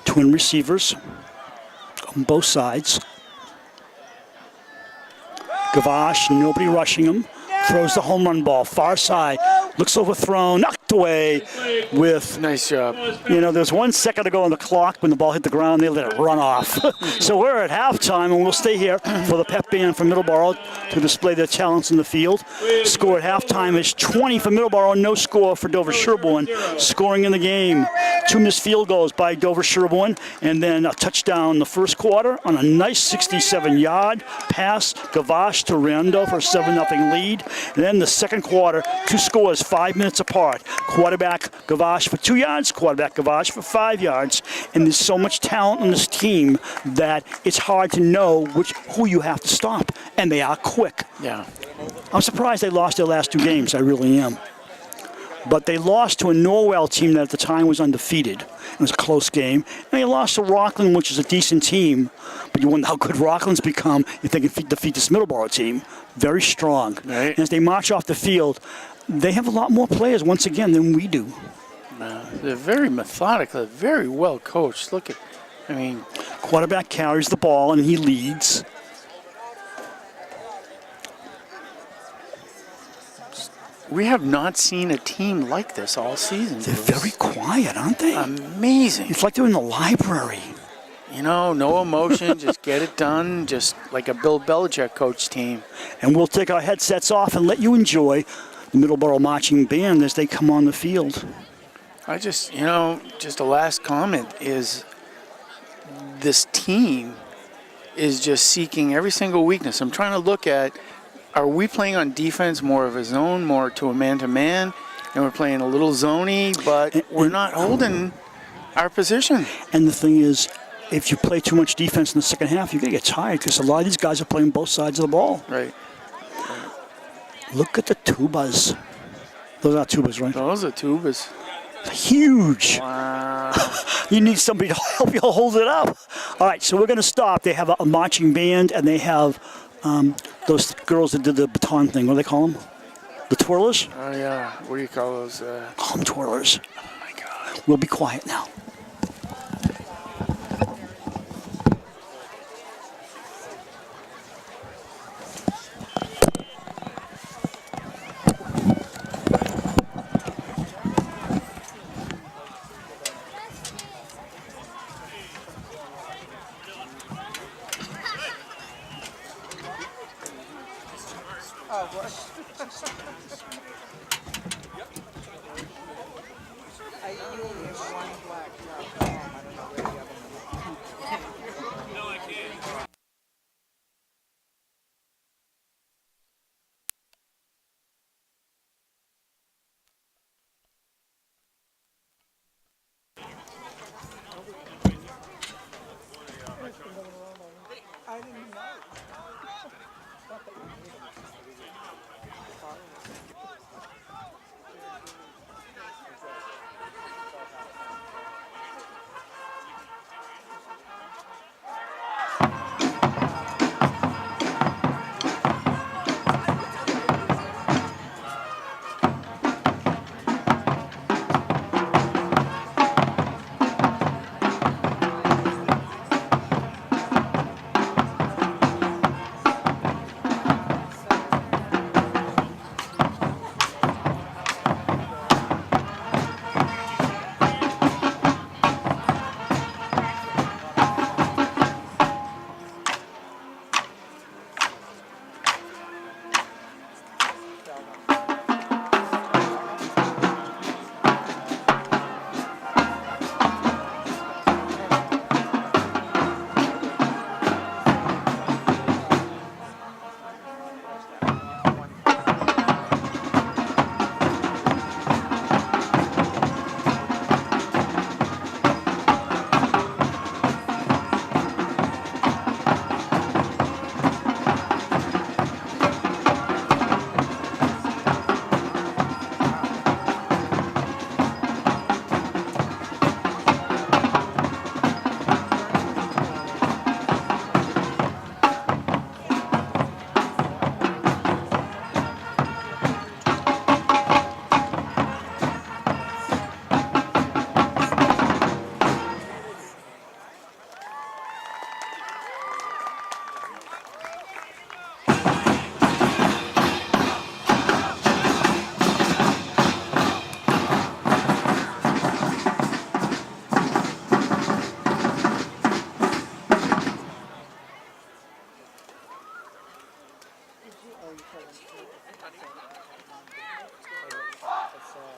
Twin receivers on both sides. Gavash, nobody rushing him. Throws the home run ball, far side. Looks overthrown, knocked away with... Nice job. You know, there's 1 second to go on the clock when the ball hit the ground. They let it run off. So we're at halftime, and we'll stay here for the pep band from Middleboro to display their talents in the field. Score at halftime is 20 for Middleboro, no score for Dover Sherborne. Scoring in the game, 2 missed field goals by Dover Sherborne, and then a touchdown in the first quarter on a nice 67-yard pass. Gavash to Rando for a 7-0 lead. And then the second quarter, 2 scores, 5 minutes apart. Quarterback Gavash for 2 yards, quarterback Gavash for 5 yards. And there's so much talent on this team that it's hard to know who you have to stop. And they are quick. Yeah. I'm surprised they lost their last 2 games. I really am. But they lost to a Norwell team that at the time was undefeated. It was a close game. And they lost to Rockland, which is a decent team. But you wonder how good Rockland's become if they can defeat this Middleboro team. Very strong. Right. And as they march off the field, they have a lot more players, once again, than we do. They're very methodical, very well coached. Look at, I mean... Quarterback carries the ball, and he leads. We have not seen a team like this all season. They're Bruce. very quiet, aren't they? Amazing. It's like they're in the library. You know, no emotion, just get it done, just like a Bill Belichick coach team. And we'll take our headsets off and let you enjoy the Middleboro marching band as they come on the field. I just, you know, just a last comment is this team is just seeking every single weakness. I'm trying to look at, are we playing on defense more of a zone, more to a man-to-man, and we're playing a little zony, but we're not holding our position. And the thing is, if you play too much defense in the second half, you're going to get tired because a lot of these guys are playing both sides of the ball. Right. Look at the tubas. Those are tubas, right? Those are tubas. Huge. Wow. You need somebody to help you hold it up. All right, so we're going to stop. They have a marching band, and they have those girls that did the baton thing. What do they call them? The twirlers? Oh, yeah. What do you call those? Call them twirlers. Oh, my God. We'll be quiet now.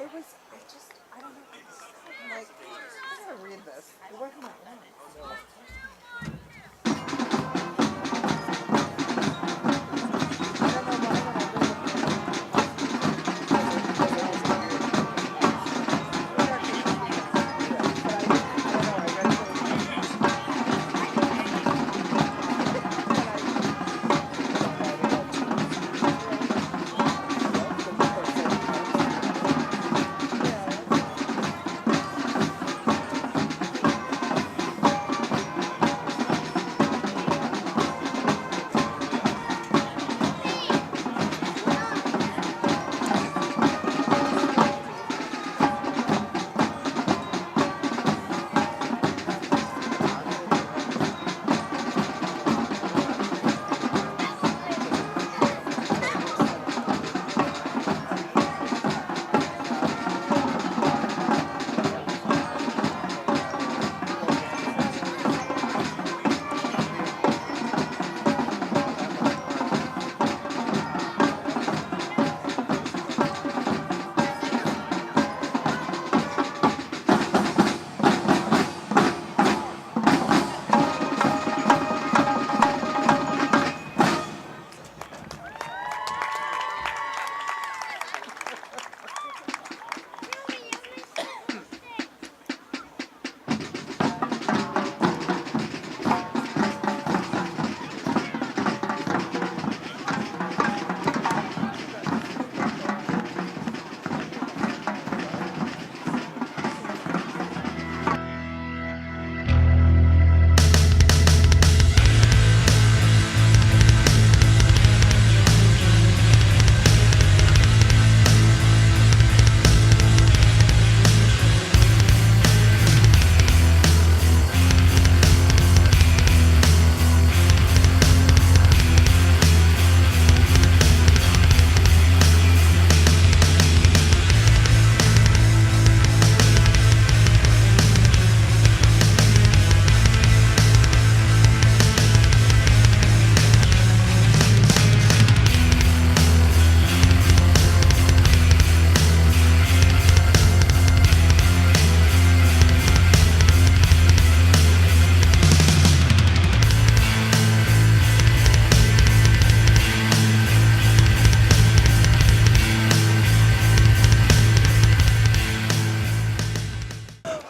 It was, I don't know. I'm like, I gotta read this. It wasn't that long.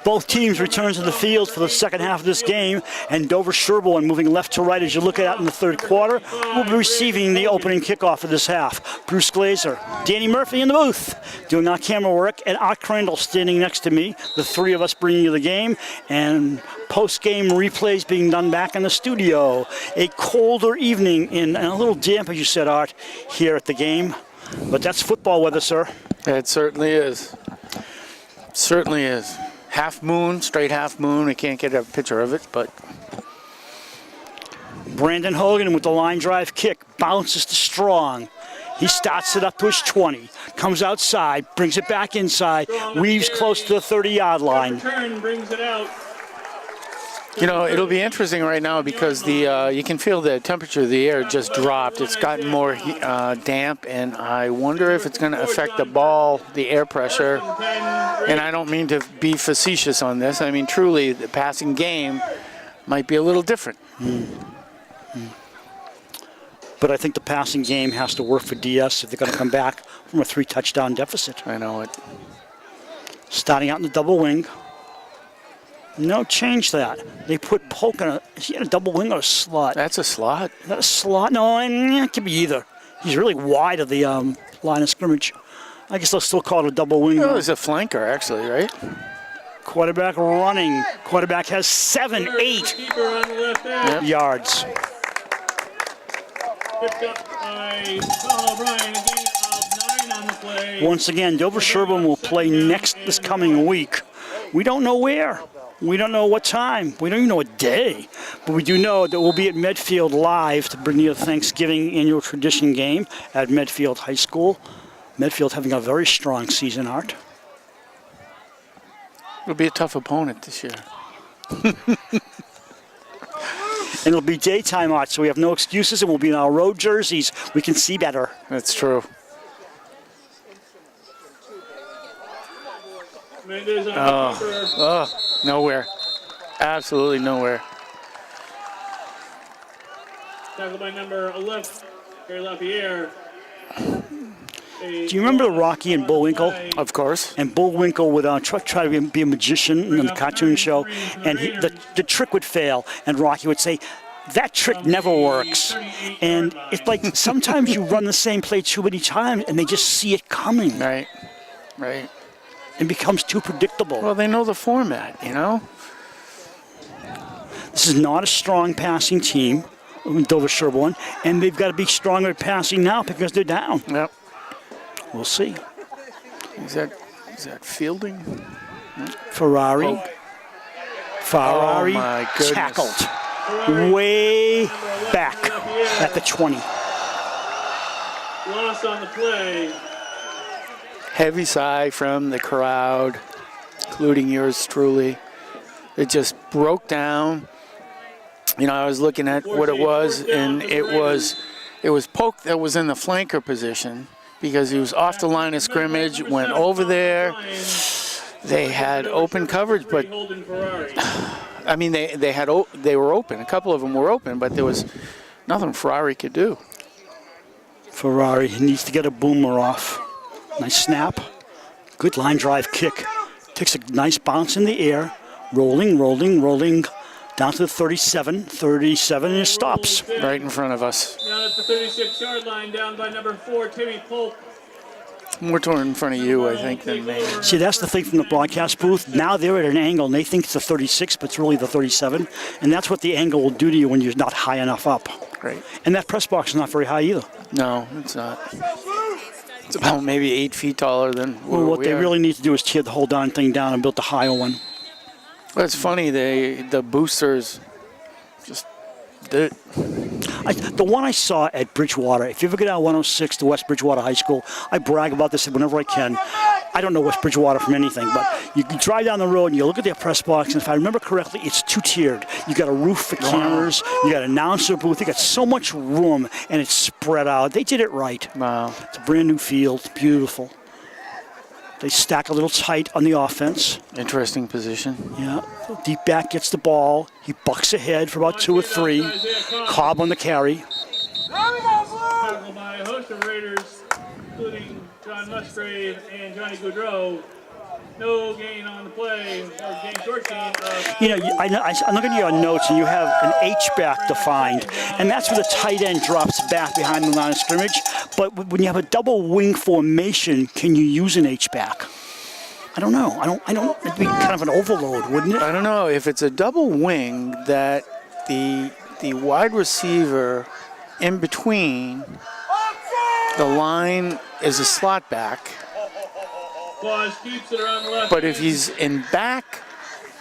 Both teams return to the field for the second half of this game, and Dover Sherborne, moving left to right as you look at it in the third quarter, will be receiving the opening kickoff of this half. Bruce Glazer, Danny Murphy in the booth, doing our camera work, and Art Crandall standing next to me, the three of us bringing you the game, and post-game replays being done back in the studio. A colder evening and a little damp, as you said, Art, here at the game, but that's football weather, sir. It certainly is. Certainly is. Half moon, straight half moon. We can't get a picture of it, but. Brandon Hogan with the line drive kick, bounces to Strong. He starts it up to his 20, comes outside, brings it back inside, weaves close to the 30-yard line. Return brings it out. You know, it'll be interesting right now because the you can feel the temperature of the air just dropped. It's gotten more damp, and I wonder if it's going to affect the ball, the air pressure. And I don't mean to be facetious on this. I mean, truly, the passing game might be a little different. But I think the passing game has to work for DS if they're going to come back from a 3-touchdown deficit. I know it. Starting out in the double wing. No, change that. They put Polk in is he in a double wing or a slot? That's a slot. Is that a slot? No, it could be either. He's really wide of the line of scrimmage. I guess they'll still call it a double wing. Oh, he's a flanker, actually, right? Quarterback running. Quarterback has 7, 8 yards. Picked up by Paul O'Brien, a gain of 9 on the play. Once again, Dover Sherborne will play next this coming week. We don't know where. We don't know what time. We don't even know what day. But we do know that we'll be at Medfield live to bring you the Thanksgiving annual tradition game at Medfield High School. Medfield having a very strong season, Art. It'll be a tough opponent this year. And it'll be daytime, Art, so we have no excuses, and we'll be in our road jerseys. We can see better. That's true. Mendez on the keeper. Oh, nowhere. Absolutely nowhere. Tackled by number 11, Gary LaPierre. Do you remember Rocky and Bullwinkle? Of course. And Bullwinkle would try to be a magician in the cartoon show, and the trick would fail, and Rocky would say, "That trick never works." And it's like sometimes you run the same play too many times, and they just see it coming. Right. Right. It becomes too predictable. Well, they know the format, you know? This is not a strong passing team, Dover Sherborne, and they've got to be stronger at passing now because they're down. Yep. We'll see. Is that fielding? Ferrari. Ferrari Oh, my goodness. tackled way back at the 20. Loss on the play. Heavy sigh from the crowd, including yours truly. It just broke down. You know, I was looking at what it was, and it was Polk that was in the flanker position because he was off the line of scrimmage, went over there. They had open coverage, but Holden Ferrari. I mean they were open. A couple of them were open, but there was nothing Ferrari could do. Ferrari needs to get a boomer off. Nice snap. Good line drive kick. Takes a nice bounce in the air. Rolling, rolling, rolling. Down to the 37. 37 and it stops. Right in front of us. Down at the 36-yard line, down by number 4, Timmy Polk. More toward in front of you, I think, than me. See, that's the thing from the broadcast booth. Now they're at an angle, and they think it's the 36, but it's really the 37. And that's what the angle will do to you when you're not high enough up. Great. And that press box is not very high either. No, it's not. It's about maybe 8 feet taller than Well, what we they are. really need to do is tear the whole darn thing down and build the higher one. Well, it's funny, the boosters just did it. The one I saw at Bridgewater, if you ever get out 106 to West Bridgewater High School, I brag about this whenever I can. I don't know West Bridgewater from anything, but you drive down the road and you look at their press box, and if I remember correctly, it's two-tiered. You got a roof for cameras, you got an announcer booth, you got so much room, and it's spread out. They did it right. Wow. It's a brand new field, it's beautiful. They stack a little tight on the offense. Interesting position. Yeah, deep back gets the ball. He bucks ahead for about 2 or 3. Cobb on the carry. Tackled by a host of Raiders, including John Musgrave and Johnny Goudreau. No gain on the play, or gain short gain of... You know, I'm looking at your notes, and you have an H-back defined, and that's where the tight end drops back behind the line of scrimmage. But when you have a double wing formation, can you use an H-back? I don't know. I don't. It'd be kind of an overload, wouldn't it? I don't know if it's a double wing that the wide receiver in between the line is a slot back. Claus keeps it around the left. But if he's in back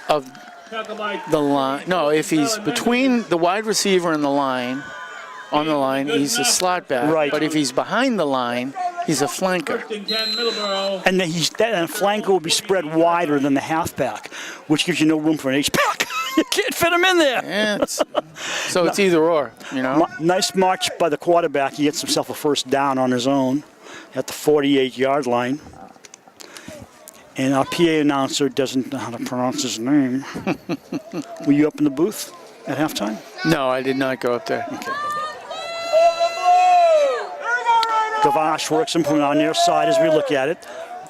of Tackled by the line, no, if he's between the wide receiver and the line, on the line, he's a slot back. Right. But if he's behind the line, he's a flanker. 1st and 10, Middleboro. And then that flanker will be spread wider than the halfback, which gives you no room for an H-back. You can't fit him in there. Yeah, so it's either or, you know. Nice march by the quarterback. He gets himself a first down on his own at the 48-yard line. And our PA announcer doesn't know how to pronounce his name. Were you up in the booth at halftime? No, I did not go up there. Okay. Gavash works him from on their side as we look at it.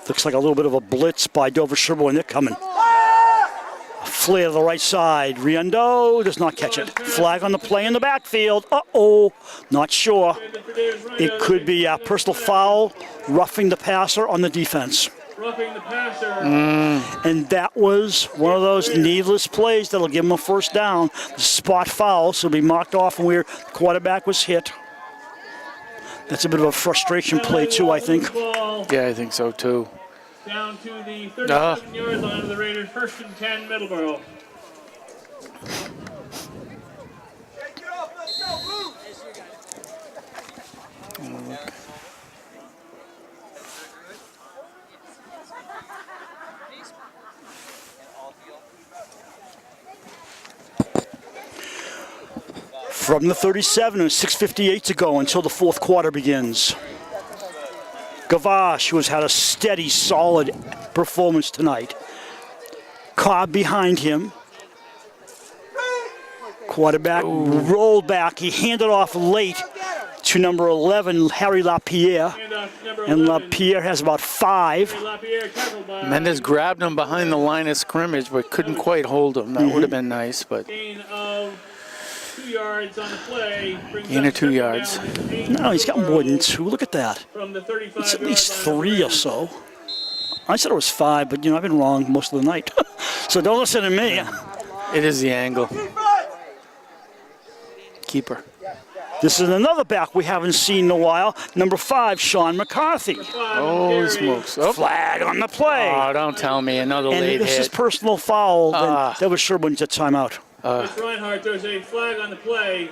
Looks like a little bit of a blitz by Dover Sherborne. They're coming. A flare to the right side. Riendo does not catch it. Flag on the play in the backfield. Uh-oh. Not sure. It could be a personal foul, roughing the passer on the defense. Roughing the passer. And that was one of those needless plays that'll give him a first down. The spot foul, so it'll be marked off when the quarterback was hit. That's a bit of a frustration play, too, I think. Ball Yeah, I think so too. down to the 37-yard line of the Raiders. 1st and 10, Middleboro. Take it off, let's go, Blue. From the 37, and 6:58 to go until the fourth quarter begins. Gavash, who has had a steady, solid performance tonight, Cobb behind him. Quarterback rolled back. He handed off late to number 11, Harry LaPierre. And LaPierre has about 5. Mendez grabbed him behind the line of scrimmage, but couldn't quite hold him. That would have been nice, but Gain of 2 yards on the play. gain of 2 yards. No, he's got more than 2. Look at that. From the 35 It's at least 3 or so. I said it was 5, but, I've been wrong most of the night. So don't listen to me. It is the angle. Keeper. This is another back we haven't seen in a while. Number 5, Sean McCarthy. Holy smokes. Oh, Flag on the play. oh, don't tell me. Another And late this is hit. personal foul. Then that was sure when it's a timeout. Chris Reinhardt, there's a flag on the play.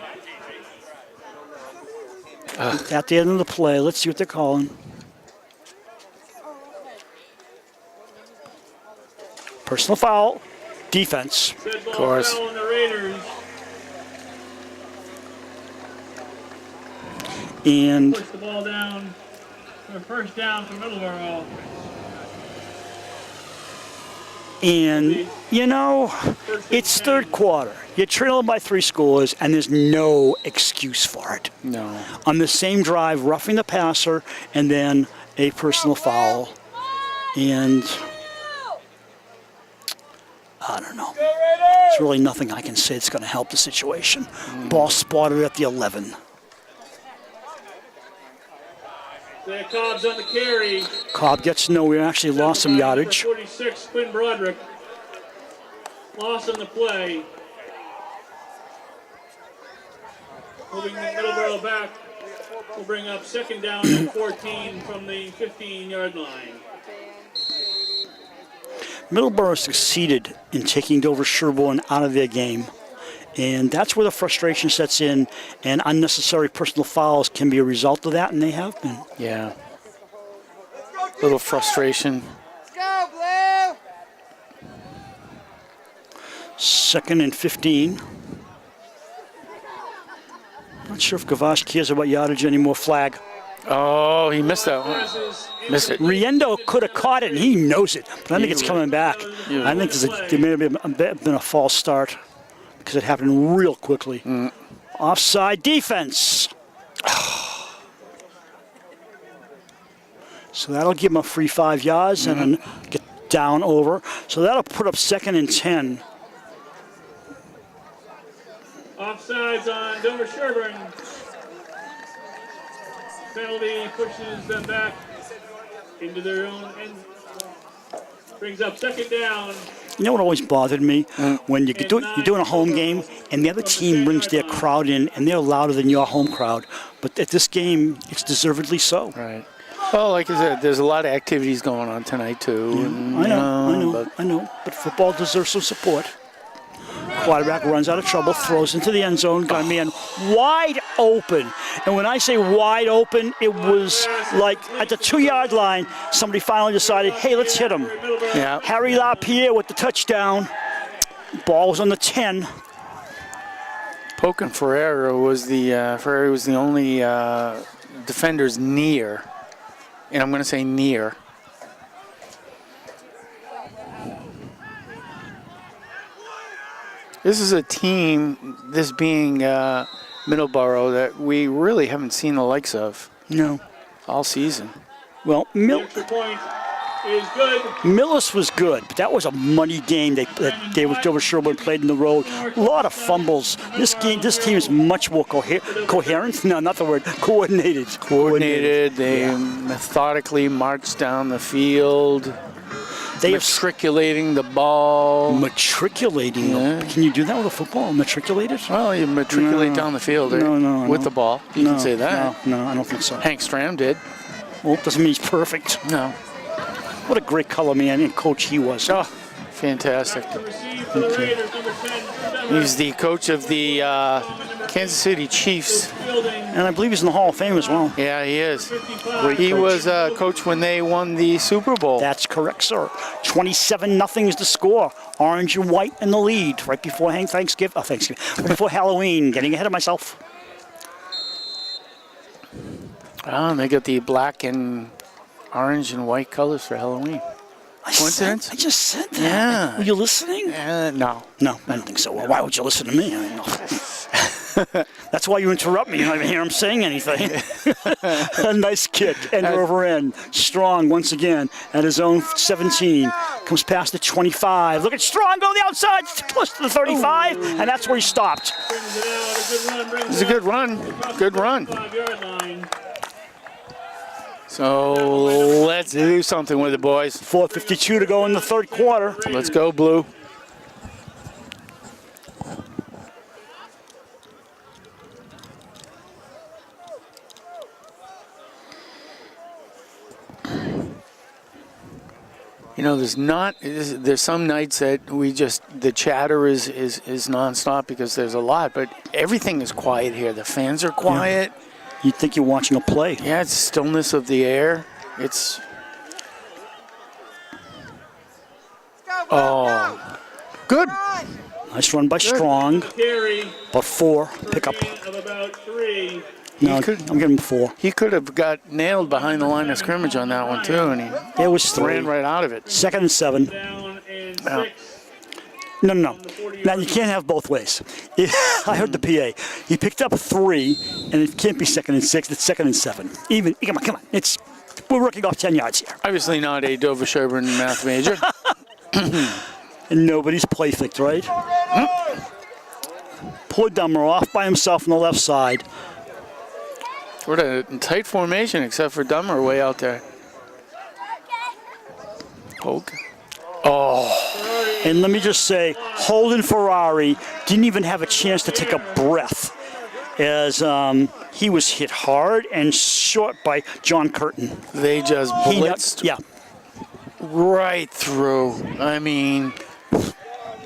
At the end of the play, let's see what they're calling. Personal foul. Defense. Dead ball course. foul on the Raiders. And Push the ball down for a first down for Middleboro. And, it's third quarter. You're trailing by 3 scores, and there's no excuse for it. No. On the same drive, roughing the passer, and then a personal foul. And I don't know. There's really nothing I can say that's going to help the situation. Ball spotted at the 11. Cobb's on the carry. Cobb gets nowhere, actually lost some yardage. 46, Quinn Broderick. Loss on the play. Moving Middleboro back. We'll bring up second down and 14 from the 15-yard line. Middleboro succeeded in taking Dover Sherborne out of their game. And that's where the frustration sets in, and unnecessary personal fouls can be a result of that, and they have been. Yeah. Little frustration. Let's go, Blue! Second and 15. Not sure if Gavash cares about yardage anymore. Flag. Oh, he missed that one. Passes Missed it. Riendo could have caught it, and he knows it. But I think it's coming back. I think there may have been a false start because it happened real quickly. Offside defense. So that'll give him a free 5 yards and then get down over. So that'll put up second and 10. Offsides on Dover Sherburne. Penalty pushes them back into their own end. Brings up second down. You know what always bothered me? When you're doing a home game and the other team brings their crowd in and they're louder than your home crowd. But at this game, it's deservedly so. Right. Well, like I said, there's a lot of activities going on tonight, too. And, I know. But football deserves some support. Quarterback runs out of trouble, throws into the end zone, got a man wide open. And when I say wide open, it was like at the 2-yard line, somebody finally decided, hey, let's hit him. Yeah. Harry LaPierre with the touchdown. Ball was on the 10. Poke and Ferreira was the only defenders near. And I'm going to say near. This is a team, this being Middleboro, that we really haven't seen the likes of No. all season. Well, Extra point is good. Millis was good, but that was a muddy game that Dover Sherborne played in the road. A lot of fumbles. This team is much more coherent. No, not the word. Coordinated. They methodically marched down the field. They have Matriculating the ball. matriculating. Yeah. Can you do that with a football? Matriculated? Well, you matriculate down the field No, with the ball. You can say that. No, I don't think so. Hank Stram did. Well, it doesn't mean he's perfect. No. What a great color man and coach he was. Oh, fantastic. To receive for the Raiders, number 10. He's the coach of the Kansas City Chiefs. Fielding. And I believe he's in the Hall of Fame as well. Yeah, he is. 55. He was coach when they won the Super Bowl. That's correct, sir. 27-0 is the score. Orange and white in the lead right before Thanksgiving. Before Halloween. Getting ahead of myself. Oh, and they got the black and orange and white colors for Halloween. Coincidence? I just said that. Yeah. Were you listening? No. No, I don't think so. Well, why would you listen to me? I mean, no. That's why you interrupt me. You don't even hear him saying anything. A nice kick, end over end. Strong once again at his own 17. Comes past the 25. Look at Strong go to the outside, close to the 35, and that's where he stopped. Brings it out. A good run. Brings It's it a good out run. across Good the run. 5-yard line. So let's do something with it, boys. 4:52 to go in the third quarter. Let's go, Blue. You know, there's some nights that the chatter is nonstop because there's a lot, but everything is quiet here. The fans are quiet. You'd think you're watching a play. Yeah, it's stillness of the air. It's good. Nice run by Strong, Carry. but 4 pickup. Gain of about 3. No, He could- I'm giving him 4. He could have got nailed behind the line of scrimmage on that one too, and he It was 3. ran right out of it. 2nd and 7. Down and 6. Yeah. No. Now, you can't have both ways. I heard the PA. He picked up 3, and it can't be 2nd and 6. It's 2nd and 7. Even, come on. We're working off 10 yards here. Obviously not a Dover Sherburne math major. And nobody's perfect, right? Poor Dummer off by himself on the left side. We're in a tight formation except for Dummer way out there. Hoke. And let me just say, Holden Ferrari didn't even have a chance to take a breath as he was hit hard and short by John Curtin. They just blitzed Yeah. right through. I mean,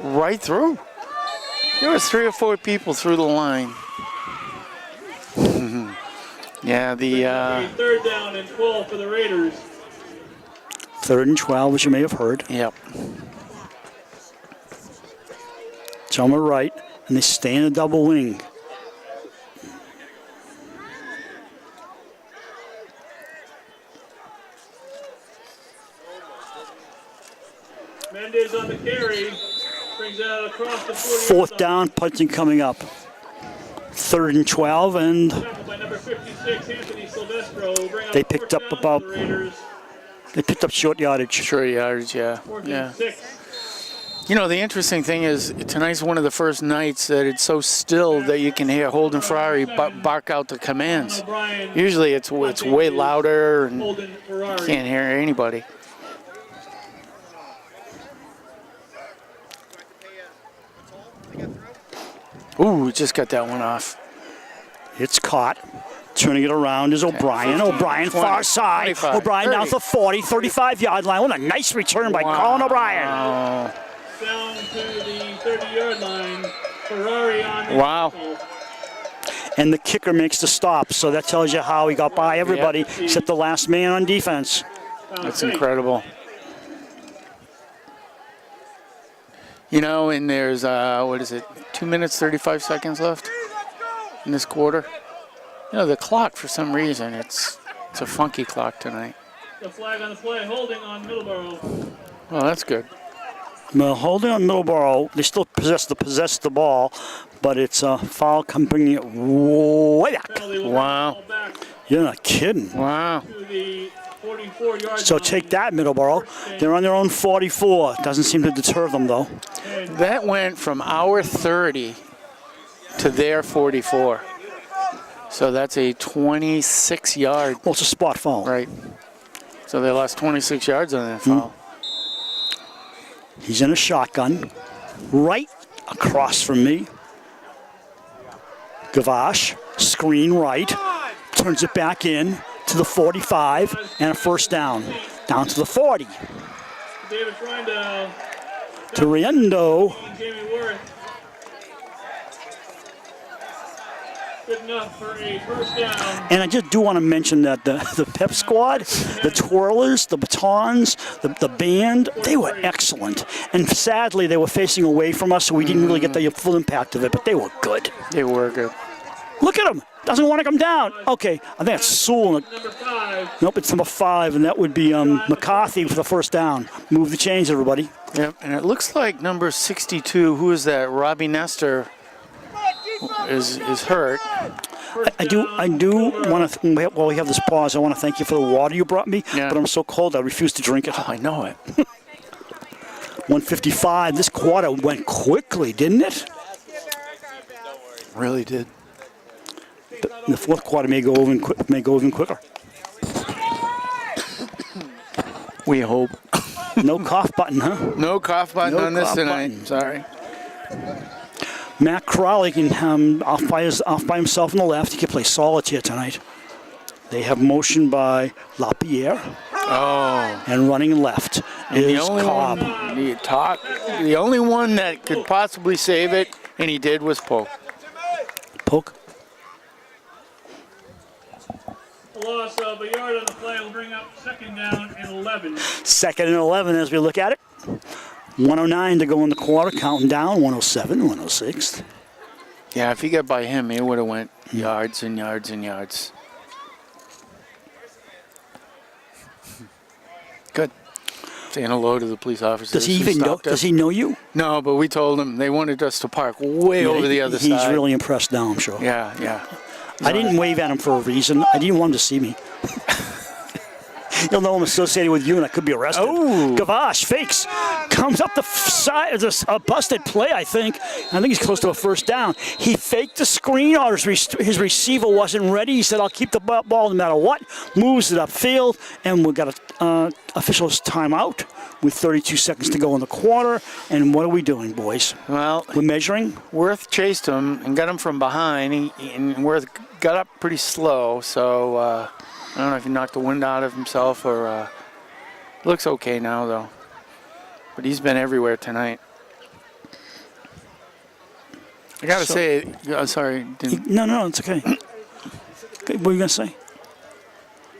right through. There was 3 or 4 people through the line. Yeah, the 3rd down and 12 for the Raiders. 3rd and 12, as you may have heard. yep. It's on the right, and they stay in a double wing. Mendez on the carry. Brings it out across the 40. 4th down, punting coming up. 3rd and 12, and Tackled by number 56, Anthony Silvestro. Bring up They picked 4th up down about- for the Raiders. they picked up short yardage. Sure yards, yeah. 4th and Yeah. 6. You know, the interesting thing is tonight's one of the first nights that it's so still that you can hear Holden Ferrari bark out the commands. O'Brien. Usually it's way louder and Holden Ferrari. can't hear anybody. Ooh, just got that one off. It's caught. Turning it around is O'Brien. O'Brien far 20, side. 25, O'Brien down 30. to the 40, 35-yard line. What a nice return by Colin O'Brien. Oh, Down to the 30-yard line. Ferrari on the wow. tackle. And the kicker makes the stop, so that tells you how he got by everybody Yep. except the last man on defense. That's incredible. You know, and there's, 2 minutes, 35 seconds left in this quarter. You know, the clock, for some reason, it's a funky clock tonight. The flag on the play. Holding on Middleboro. Well, that's good. Well, holding on Middleboro, they still possess the ball, but it's a foul bringing it way back. Penalty will Wow. bring the ball back You're not kidding. Wow. to the 44-yard So line. take that, Middleboro. They're on their own 44. Doesn't seem to deter them, though. That went from our 30 to their 44. So that's a 26-yard, Well, it's a spot foul. right? So they lost 26 yards on that foul. He's in a shotgun, right across from me. Gavache, screen right, turns it back in to the 45, and a first down. Down to the 40. David Freundel. To Riendo. Jamie Worth. Good enough for a first down. And I just do want to mention that the pep squad, the twirlers, the batons, the band, they were excellent. And sadly, they were facing away from us, so we didn't really get the full impact of it, but they were good. They were good. Look at them. Doesn't want to come down. Okay, I think that's Sewell. Number 5. Nope, it's number 5, and that would be McCarthy for the first down. Move the chains, everybody. Yep, and it looks like number 62, who is that? Robbie Nestor is hurt. I do want to, while we have this pause, I want to thank you for the water you brought me, Yeah. but I'm so cold I refuse to drink it. Oh, I know it. 155. This quarter went quickly, didn't it? Really did. The fourth quarter may go even quicker. We hope. No cough button, huh? No cough button No on this cough tonight. button. Sorry. Matt Crowley can off by himself on the left. He can play solitaire tonight. They have motion by LaPierre. Oh. And running left is Cobb. The only one that could possibly save it, and he did, was Polk. Polk. A loss of a yard on the play will bring up 2nd down and 11. 2nd and 11 as we look at it. 109 to go in the quarter, counting down. 107, 106. Yeah, if he got by him, he would have went yards and yards and yards. Good. Saying hello to the police officers. Does he even know? Does he know you? No, but we told him they wanted us to park way over the other side. He's really impressed now, I'm sure. Yeah. I didn't wave at him for a reason. I didn't want him to see me. You'll know I'm associated with you, and I could be arrested. Oh. Gavash fakes, comes up the side. It's a busted play, I think. I think he's close to a first down. He faked the screen, or his receiver wasn't ready. He said, "I'll keep the ball no matter what." Moves it upfield, and we've got a official's timeout with 32 seconds to go in the quarter. And what are we doing, boys? Well, We're measuring. Worth chased him and got him from behind, and Worth got up pretty slow, so I don't know if he knocked the wind out of himself or looks okay now, though. But he's been everywhere tonight. I got to say, sorry. No, it's okay. Okay, what are you going to say?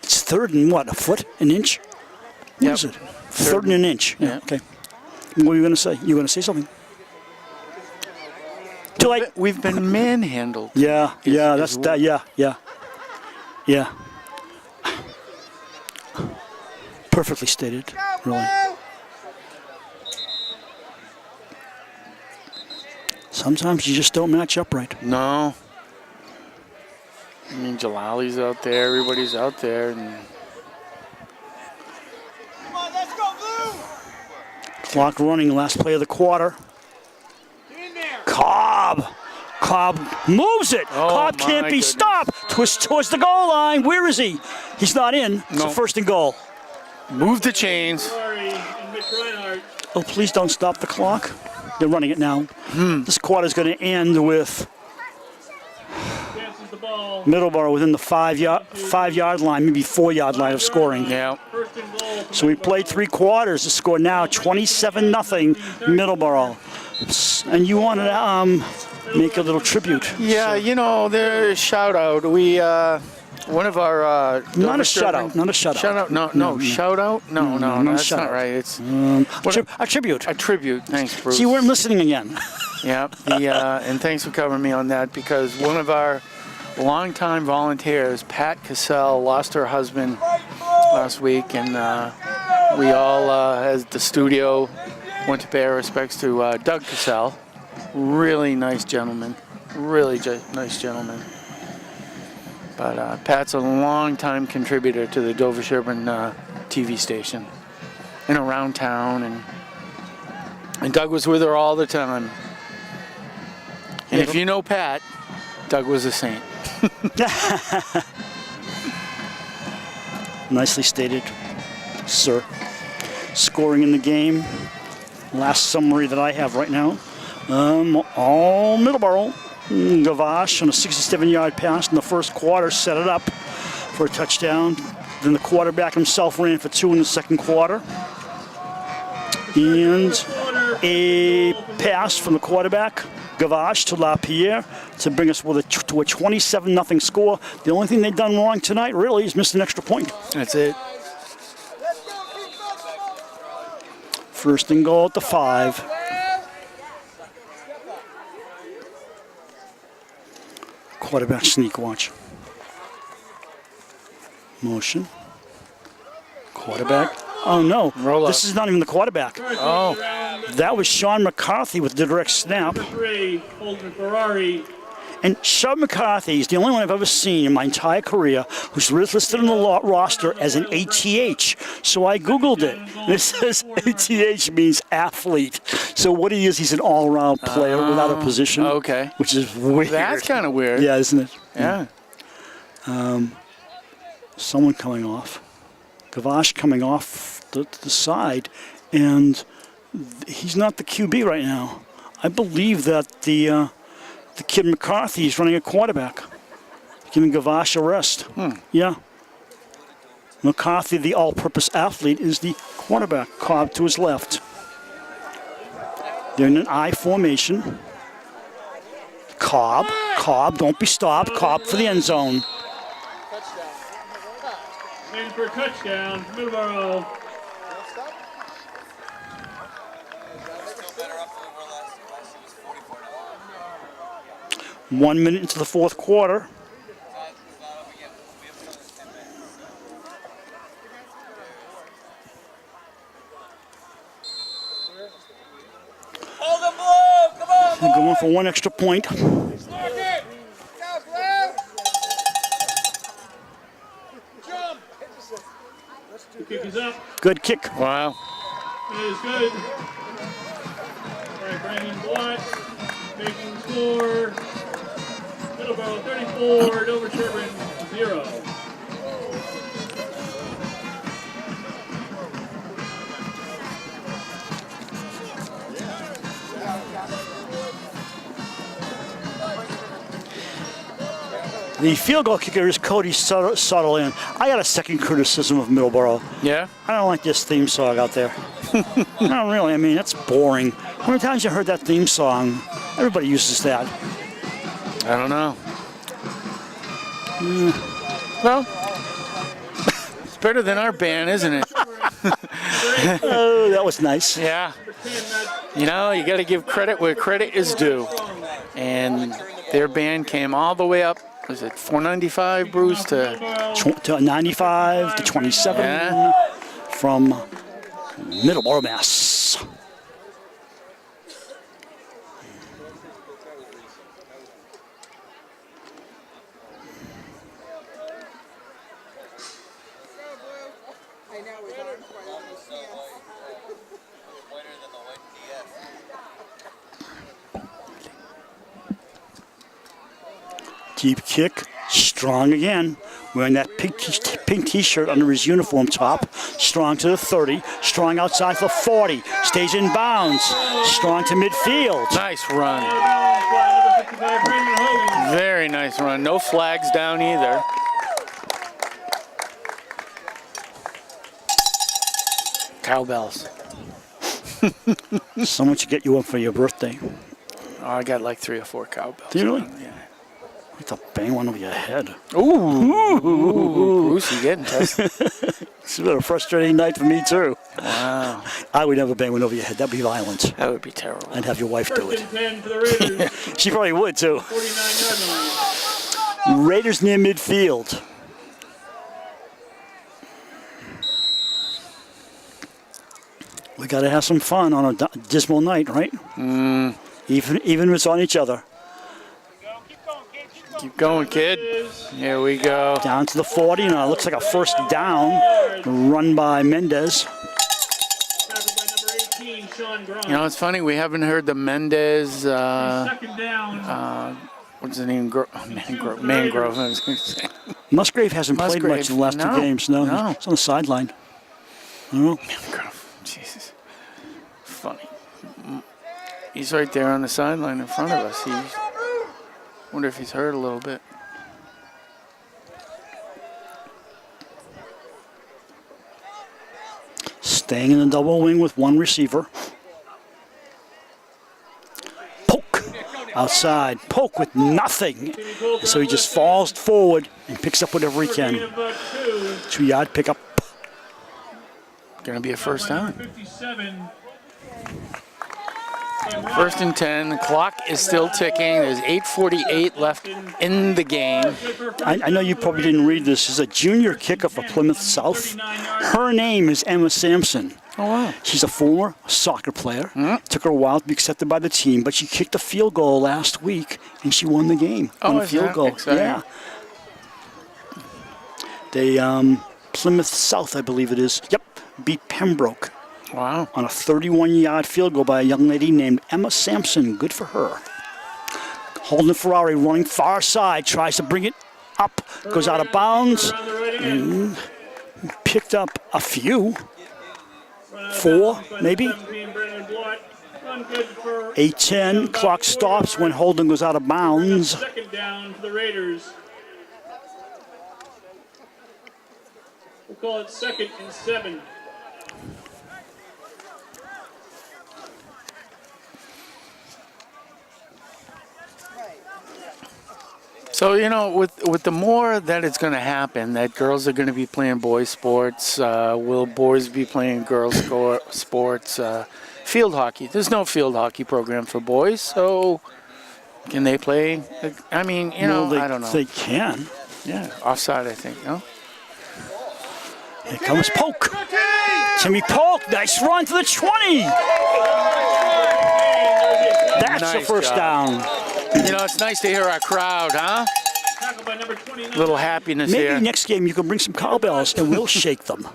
It's 3rd and what, a foot, an inch? What is it? 3rd and an inch. Yeah, okay. What are you going to say? You going to say something? Too late. We've been manhandled. Yeah, yeah. Perfectly stated, really. Sometimes you just don't match up right. No. I mean, Jalali's out there, everybody's out there. And Come on, let's go, Blue! Clock running, last play of the quarter. In there! Cobb moves it. Oh, Cobb my can't be goodness. stopped. Twist towards the goal line. Where is he? He's not in. It's a No. 1st and goal. move the chains. Sorry, and Mitch Reinhardt. Oh, please don't stop the clock. They're running it now. This quarter is going to end with Chances the ball. Middleboro within the 5-yard line, maybe 4-yard line of scoring. Yeah. 1st and goal. So we played 3 quarters. The score now 27-0 Middleboro. And you want to make a little tribute. Yeah, you know, there's shout out. We one of our Not a shutout. Not a shutout. shout out. No, shout out. No, that's shutout. not right. It's A tribute. a tribute. Thanks, Bruce. See, you weren't listening again. Yeah, and thanks for covering me on that, because one of our longtime volunteers, Pat Cassell, lost her husband last week, and we all, as the studio, went to pay our respects to Doug Cassell. Really nice gentleman. Nice gentleman. But Pat's a long-time contributor to the Dover-Sherburne TV station and around town, and Doug was with her all the time. And if you know Pat, Doug was a saint. Nicely stated, sir. Scoring in the game. Last summary that I have right now. All Middleboro. Gavash on a 67-yard pass in the first quarter set it up for a touchdown. Then the quarterback himself ran for 2 in the second quarter. And a pass from the quarterback, Gavash, to LaPierre to bring us to a 27-0 score. The only thing they've done wrong tonight really is missed an extra point. That's it. Let's go, people! Come on! 1st and goal at the 5. Quarterback sneak, watch. Motion. Quarterback. Oh no, Roll this up. is not even the quarterback. Oh, That was Sean McCarthy with the direct snap. Number 3, Holden Ferrari. And Sean McCarthy is the only one I've ever seen in my entire career who's listed on the roster as an ATH. So I Googled it. And it says ATH means athlete. So what he is, he's an all-around player without a position. okay. Which is weird. That's kind of weird. Yeah, isn't it? Yeah. Someone coming off. Gavash coming off the side. And he's not the QB right now. I believe that the kid McCarthy is running a quarterback, giving Gavash a rest. Yeah. McCarthy, the all-purpose athlete, is the quarterback. Cobb to his left. They're in an I formation. Cobb, don't be stopped. Cobb for the end zone. In for a touchdown, Middleboro. .1 minute into the fourth quarter. Hold the blue! Come on, They're going for one extra point. Mark it! Go, blue! Jump! The kick is up. Good kick. Wow. It is good. All right, Brandon Blatt making the score. Middleboro 34, Dover Sherburne 0. The field goal kicker is Cody Sutherland. I got a second criticism of Middleboro. Yeah? I don't like this theme song out there. Not really. I mean, that's boring. How many times you heard that theme song? Everybody uses that. I don't know. Well, it's better than our band, isn't it? Oh, that was nice. Yeah. You know, you got to give credit where credit is due. And their band came all the way up. Was it 495, Bruce, to 95 to 27 Yeah. from Middleboro, Mass. I know we don't quite understand. Deep kick, strong again. Wearing that pink t-shirt under his uniform top. Strong to the 30, strong outside for 40. Stays in bounds, strong to midfield. nice run. Number 55, Brandon Hogan. Very nice run. No flags down either. Cowbells. Someone should get you up for your birthday. Oh, I got like 3 or 4 cowbells. Do you really? Yeah. Like to bang one over your head. Ooh. Bruce, you getting tested. It's been a frustrating night for me too. Wow. I would never bang one over your head. That'd be violent. That would be terrible. I'd have your wife do First it. and 10 for the Raiders. She probably would too. 49 yard line. Raiders near midfield. We got to have some fun on a dismal night, right? Even if it's on each other. Keep going, kid. Here we go. Down to the 40. Now it looks like a first down. Run by Mendez. Tackled by number 18, Sean Grimes. You know, it's funny. We haven't heard the Mendez. Second down. What's his name? Mangrove. I was going to say. Musgrave hasn't played Musgrave, much in the last no, two games. No, no. he's on the sideline. I don't know. Mangrove. Jesus. Funny. He's right there on the sideline in front of us. Wonder if he's hurt a little bit. Staying in the double wing with one receiver. Poke. Outside. Poke with nothing. So he just falls forward and picks up whatever he can. 2-yard pickup. Gonna be a first down. 57. First and 10. The clock is still ticking. There's 8:48 left in the game. I know you probably didn't read this. She's a junior kicker for Plymouth South. Her name is Emma Sampson. Oh, wow. She's a former soccer player. Took her a while to be accepted by the team, but she kicked a field goal last week, and she won the game on a is field that goal. exciting? Yeah. They, Plymouth South, I believe it is. Yep, beat Pembroke Wow. on a 31-yard field goal by a young lady named Emma Sampson. Good for her. Holden Ferrari running far side, tries to bring it up, goes out of bounds, and picked up a few. 4, maybe. 8:10, clock stops when Holden goes out of bounds. Second down for the Raiders. We'll call it 2nd and 7. So, you know, with the more that it's going to happen, that girls are going to be playing boys' sports, will boys be playing girls' sports, field hockey. There's no field hockey program for boys, so can they play? I mean, you know, I don't know. They can. Yeah, offside, I think, no? Here comes Polk. Timmy Polk, nice run to the 20. That's the Nice first job. down. You know, it's nice to hear our crowd, huh? Tackled by number 29. A little happiness Maybe here. next game you can bring some cowbells and we'll shake them.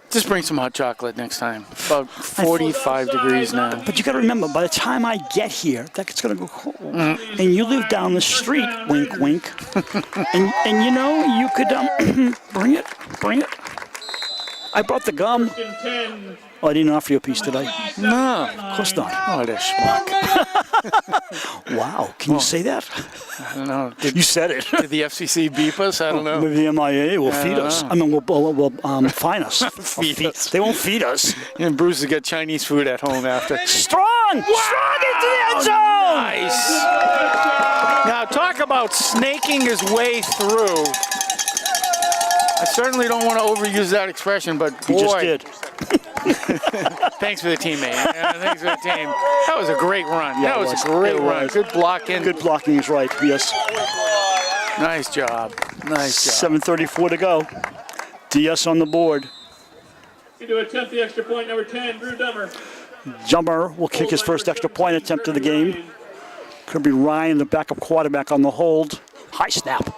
Just bring some hot chocolate next time. About 45 degrees now. But you got to remember, by the time I get here, that's going to go cold. And you live down the street, wink, wink. and you know, you could bring it. I brought the gum. First and 10. Oh, I didn't offer you a piece, did I? No. Of course not. Oh, that schmuck. Wow, can you say that? I don't know. You said it. Did the FCC beep us? I don't know. Maybe the MIA will feed don't us. know. I mean, we'll fine us. Feed us. They won't feed us. And Bruce has got Chinese food at home after. Strong! Strong into the end zone! Nice. Now, talk about snaking his way through. I certainly don't want to overuse that expression, but boy. You just did. Thanks for the teammate. Yeah, thanks for the team. That was a great run. Yeah, that it was was. a great It run. was. Good blocking. Good blocking is right, yes. Nice job. Nice job. 7:34 to go. DS on the board. To attempt the extra point, number 10, Drew Dummer. Jummer will kick his first extra point attempt of the game. Could be Ryan, the backup quarterback, on the hold. High snap.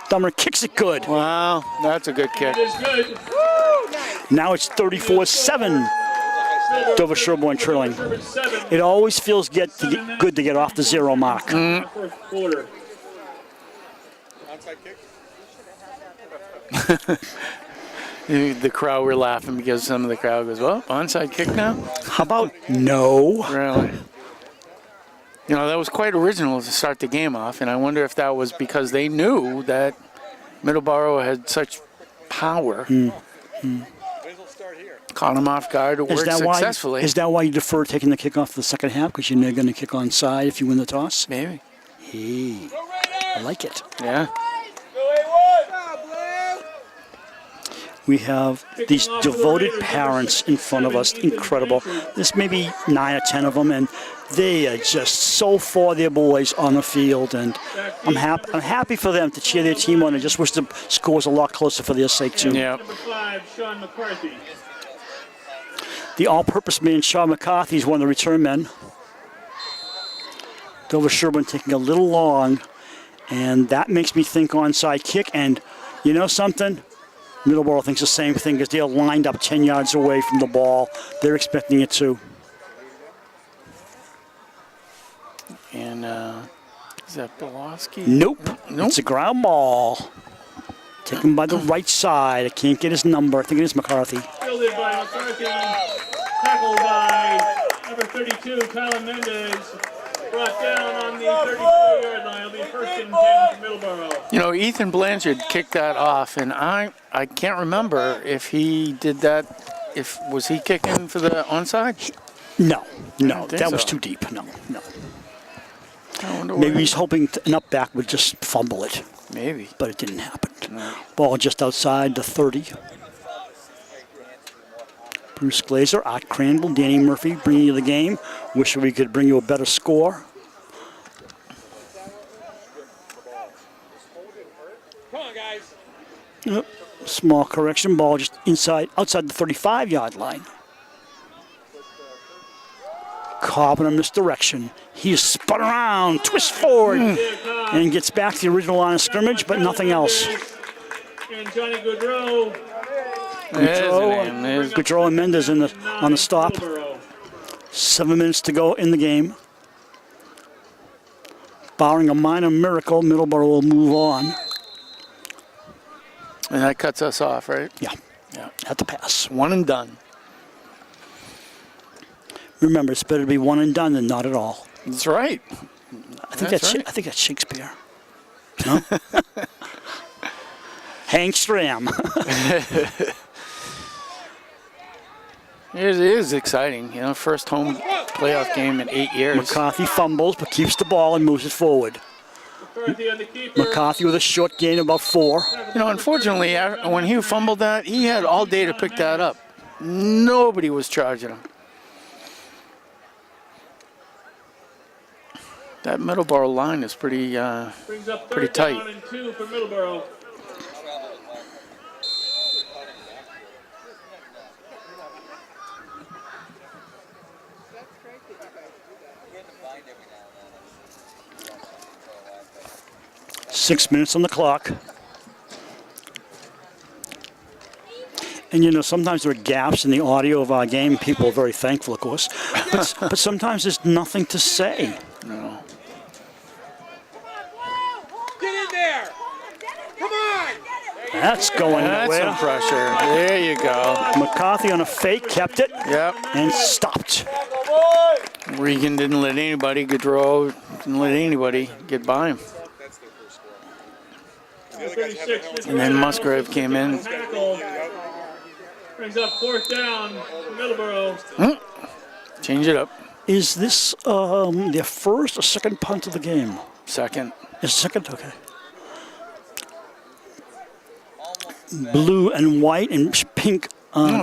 Dummer kicks it good. Wow, that's a good kick. It is good. Now it's 34-7. Dover Sherborne trailing. Number 7. It always feels good to get off the 0 mark. Fourth quarter. The crowd were laughing because some of the crowd goes, well, onside kick now? How about no? Really? You know, that was quite original to start the game off, and I wonder if that was because they knew that Middleborough had such power. Caught them off guard. It worked successfully. Is that why you defer taking the kickoff for the second half? Because you're going to kick onside if you win the toss? Maybe. Hey, I like it. Yeah. We have these devoted parents in front of us. Incredible. There's maybe 9 or 10 of them, and they are just so for their boys on the field. And I'm happy for them to cheer their team on. I just wish the score was a lot closer for their sake, too. Yeah. Number 5, Sean McCarthy. The all-purpose man, Sean McCarthy, is one of the return men. Dover Sherborne taking a little long, and that makes me think onside kick. And you know something? Middleborough thinks the same thing because they're lined up 10 yards away from the ball. They're expecting it too. And is that Belowski? Nope. Nope. It's a ground ball. Taken by the right side. I can't get his number. I think it is McCarthy. Fielded by McCarthy. Tackled by number 32, Colin Mendez. Brought down on the 34-yard line. It'll be first and 10 for Middleborough. You know, Ethan Blanchard kicked that off, and I can't remember if he did that. Was he kicking for the onside? No, think that was so. too deep. No. I wonder Maybe why. he's hoping an up back would just fumble it, Maybe. but it didn't happen. No. Ball just outside the 30. Bruce Glazer, Art Crandall, Danny Murphy bringing you the game. Wish we could bring you a better score. Come on, guys. Small correction, ball just outside the 35-yard line. Carpenter misdirection. He is spun around, twists forward, and gets back to the original line of scrimmage, but nothing else. And Johnny Goodrow. Goodrow and Mendez on the stop. 7 minutes to go in the game. Barring a minor miracle, Middleborough will move on. And that cuts us off, right? Yeah. At the pass. One and done. Remember, it's better to be one and done than not at all. That's right. I think that's Shakespeare. No? Hank Stram. It is exciting, first home playoff game in 8 years. McCarthy fumbles but keeps the ball and moves it forward. McCarthy with a short gain of about 4. Unfortunately, when he fumbled that, he had all day to pick that up. Nobody was charging him. That Middleborough line is pretty tight. Down and 2 for Middleborough. Six minutes on the clock. And sometimes there are gaps in the audio of our game. People are very thankful, of course. But sometimes there's nothing to say. No. Get in there. Come on. That's going That's nowhere. some pressure. There you go. McCarthy on a fake, kept it, Yep. and stopped. Regan didn't let anybody, Goodrow didn't let anybody get by him. 36 And then Musgrave came in. tackle. Brings up 4th down for Middleborough. Change it up. Is this their first or second punt of the game? Second. It's second? Okay. Blue and white and pink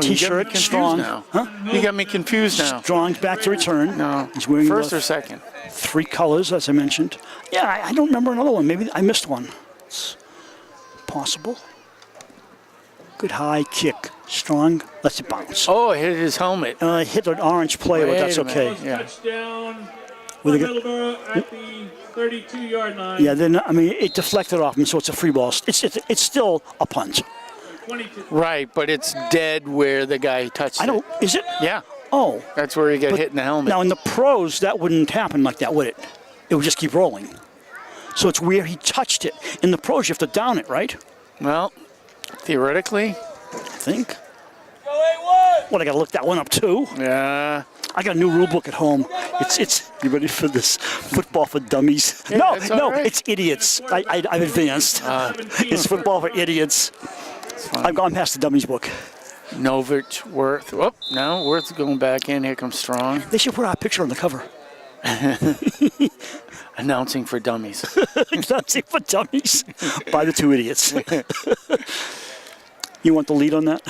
T-shirt. Strong. Now. Huh? You got me confused now. Strong's back to return. No. He's wearing First the or second? 3 colors, as I mentioned. Yeah, I don't remember another one. Maybe I missed one. It's possible. Good high kick. Strong lets it bounce. Oh, it hit his helmet. Hit an orange player, but that's Wait a minute. okay. Yeah. Touchdown for With a- Middleborough at the 32-yard line. Yeah, then it deflected off him, so it's a free ball. It's still a punt. 22. Right, but it's dead where the guy touched I don't. Is it? it. Yeah, Oh, that's where he got But hit in the helmet. now in the pros that wouldn't happen like that, would it? It would just keep rolling. So it's where he touched it. In the pros, you have to down it, right? Well, theoretically, I think. Go 8-1. What, I got to look that one up too. yeah. I got a new rule book at home. It's you ready for this? Football for dummies. Yeah, no, that's all no, right. it's idiots. I've advanced. It's football for idiots. I've gone past the dummies book. Novich, Worth. Whoop, now Worth's going back in. Here comes Strong. They should put our picture on the cover. Announcing for dummies. Dancing for dummies by the 2 idiots. You want the lead on that?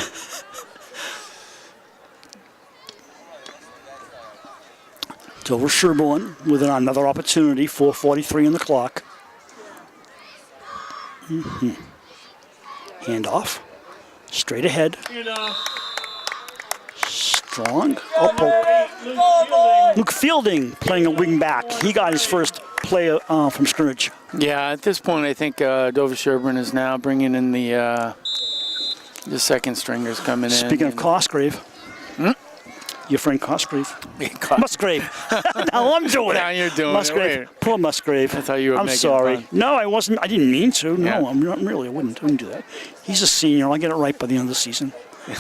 Dover Sherborne with another opportunity. 4:43 on the clock. Handoff. Straight ahead. And Strong. Oh, poke. Luke Fielding playing a wing back. He got his first play from scrimmage. Yeah, at this point, I think Dover Sherburne is now bringing in the second stringers coming in. Speaking of Cosgrave. Your friend Cosgrave. Musgrave. Now I'm doing it. Now you're doing Musgrave. it. Poor Musgrave. I thought you were I'm making sorry. fun. No, I wasn't. I didn't mean to. No, Yeah. I'm not really. I wouldn't do that. He's a senior. I'll get it right by the end of the season.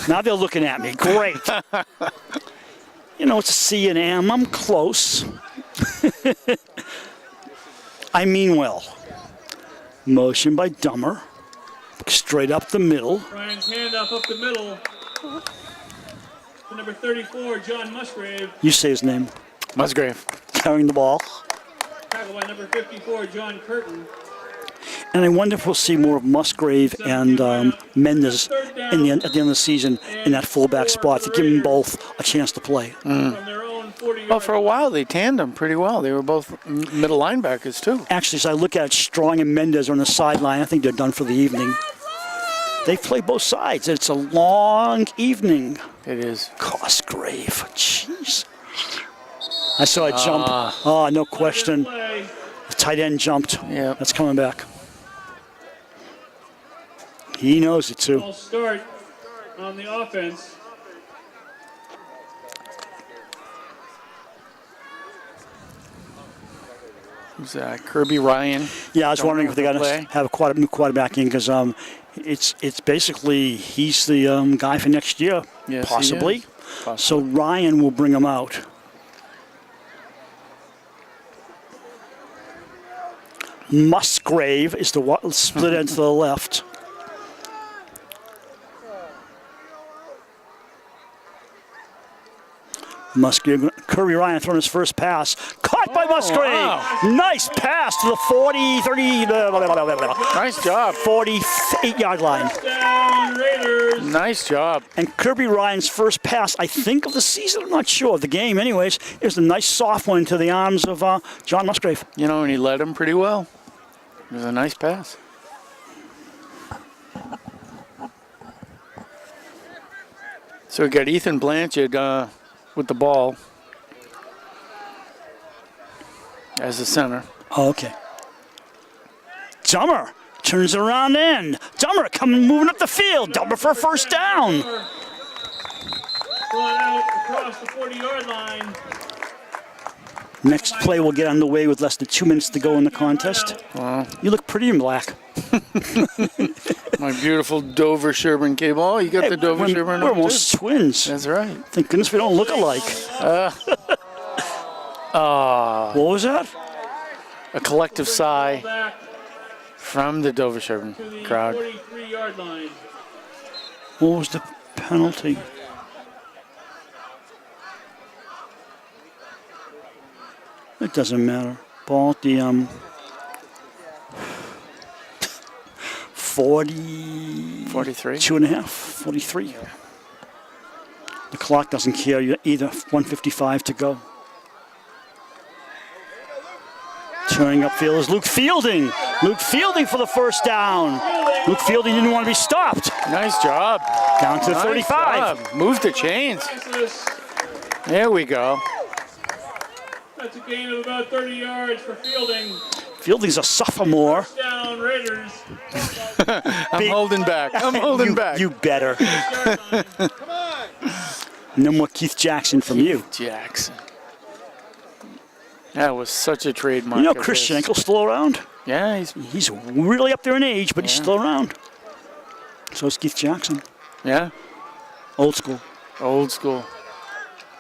Now they're looking at me. Great. It's a C and M. I'm close. I mean well. Motion by Dummer. Straight up the middle. Ryan's handoff up the middle. To number 34, John Musgrave. You say his name. Musgrave. Carrying the ball. Tackled by number 54, John Curtin. And I wonder if we'll see more of Musgrave and Mendes at the end of the season in that fullback spot to give them both a chance to play. From their own 40-yard Well, for a while they tandem pretty well. They were both middle linebackers too. Actually, as I look at it, Strong and Mendes are on the sideline. I think they're done for the evening. They play both sides. It's a long evening. It is. Cosgrave, jeez. I saw it jump. Oh, no question. play. The tight end jumped. Yeah. That's coming back. He knows it too. False start on the offense. Who's that? Kirby Ryan. Yeah, I was Don't wondering if they got play. to have a new quarterback in because it's basically he's the guy for next year, Yes, he possibly. is. Possibly. So Ryan will bring him out. Musgrave is the split end to the left. Musgrave, Kirby Ryan throwing his first pass. Caught by Musgrave. wow. Nice pass to the 40, 30, Nice job. 48-yard line. Down Raiders. Nice job. And Kirby Ryan's first pass, I think, of the season. I'm not sure of the game. Anyways, it was a nice soft one into the arms of John Musgrave. You know, and he led him pretty well. It was a nice pass. So we got Ethan Blanchard with the ball as the center. Oh, okay. Dummer turns it around in. Dummer moving up the field. Dummer for a first down. Brought out across the 40-yard line. Next play will get underway with less than 2 minutes to go in the contest. Wow. You look pretty in black. My beautiful Dover Sherburne cable. Oh, you got the Dover we're, Sherburne we're on almost too. twins. That's right. Thank goodness we don't look alike. What was that? A collective sigh Back from the Dover Sherburne to the crowd. 43-yard line. What was the penalty? It doesn't matter. Ball at the 43. 43. The clock doesn't care. You're either 1:55 to go. Turning upfield is Luke Fielding. Luke Fielding for the first down. Luke Fielding didn't want to be stopped. Nice job. Down to the Nice 35. job. Move the chains. Texas. There we go. That's a gain of about 30 yards for Fielding. Fielding's a sophomore. Down Raiders. I'm holding back. I'm holding back. You better. Yard line. Come on. No more Keith Jackson from you. Jackson. That was such a trademark. You know of Chris his. Schenkel's still around? Yeah, He's really up there in age, but he's Yeah. still around. So is Keith Jackson. yeah. Old school. Old school.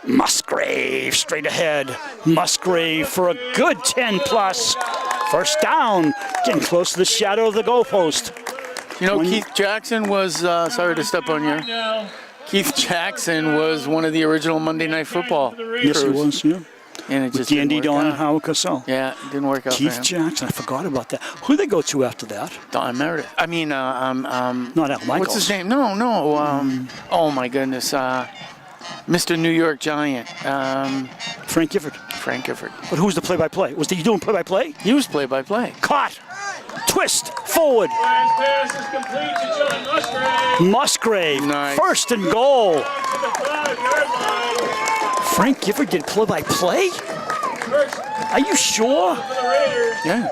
Musgrave straight ahead. Musgrave for a good 10 plus. First down. Getting close to the shadow of the goalpost. You know, When you- Keith Jackson was, sorry to step on you. Now, Keith Jackson was one of the original Monday Night Football. Yes, he was. Yeah. And it With just D&D didn't Don work and out. Howard Cosell. Yeah, it didn't work out Keith for him. Jackson. I forgot about that. Who they go to after that? Don Meredith. I mean, Not Al Michaels. what's his name? No. Oh my goodness. Mr. New York Giant. Frank Gifford. Frank Gifford. But who's the play-by-play? Was he doing play-by-play? He was play-by-play. Caught. Twist. Forward. last pass is complete to John Musgrave. Musgrave. Nice. First and goal. To the 5-yard line. Frank Gifford did play-by-play? First Are you sure? for the Raiders. Yeah.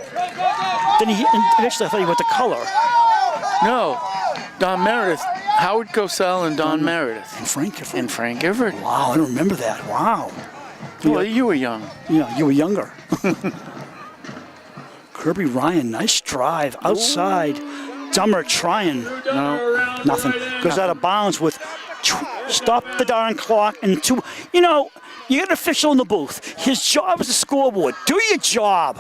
Then initially I thought he went to color. No. Don Meredith. Howard Cosell and Don Meredith. And Frank Gifford. And Frank Gifford. Wow, I don't remember that. Wow. Well, you were young. Yeah, you were younger. Kirby Ryan, nice drive. Outside. Dummer trying. Around Nothing. the right end. Goes out of bounds with stop the darn clock and two. You know, you got an official in the booth. His job is a scoreboard. Do your job.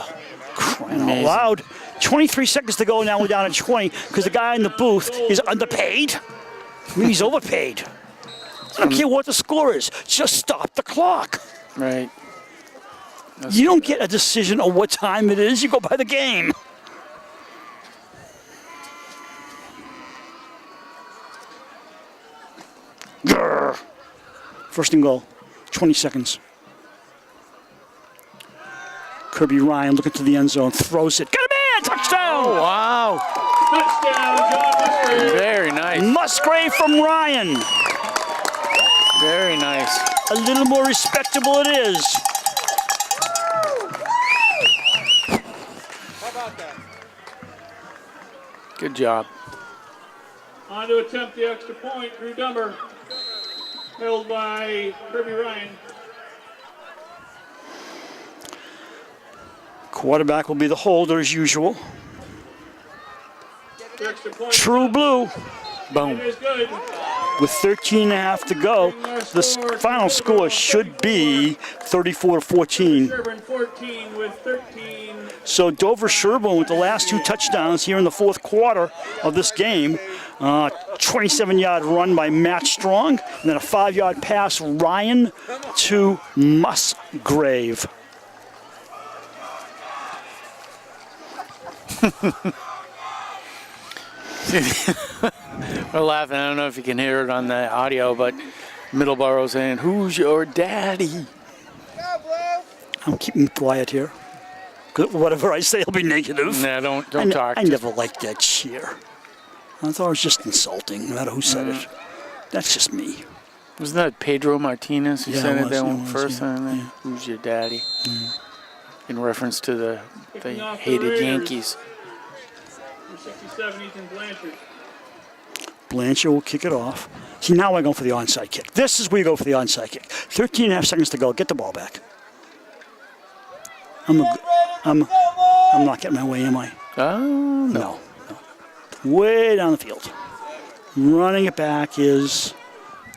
Crying out Amazing. loud. 23 seconds to go. Now we're down at 20 because the guy in the booth is underpaid. Maybe he's overpaid. I don't care what the score is. Just stop the clock. Right. You don't get a decision on what time it is. You go by the game. Grr. First and goal. 20 seconds. Kirby Ryan looking to the end zone, throws it. Got him in! Touchdown! Oh, wow. Touchdown, John Musgrave. Very nice. Musgrave from Ryan. Very nice. A little more respectable it is. How about that? Good job. On to attempt the extra point, Drew Dumber. Held by Kirby Ryan. Quarterback will be the holder as usual. The extra point. True blue. It Boom. is good. With 13 and a half to go, the final score should be 34-14. Sherburne 14 with 13. So Dover Sherburne with the last 2 touchdowns here in the fourth quarter of this game. 27-yard run by Matt Strong, and then a 5-yard pass, Ryan to Musgrave. We're laughing. I don't know if you can hear it on the audio, but Middleboro saying, "Who's your daddy?" I'm keeping quiet here. 'Cause whatever I say will be negative. Nah, don't talk. I never liked that cheer. I thought it was just insulting, no matter who said it. That's just me. Wasn't that Pedro Martinez who Yeah, said it it was, that it one was, first yeah, time? yeah. Who's your daddy? In reference to the Kicking off the hated Raiders. Yankees. Number 67, Ethan Blanchard. Blanchard will kick it off. See, now I go for the onside kick. This is where you go for the onside kick. 13 and a half seconds to go. Get the ball back. I'm not getting my way, am I? Oh, no. No. Way down the field. Running it back is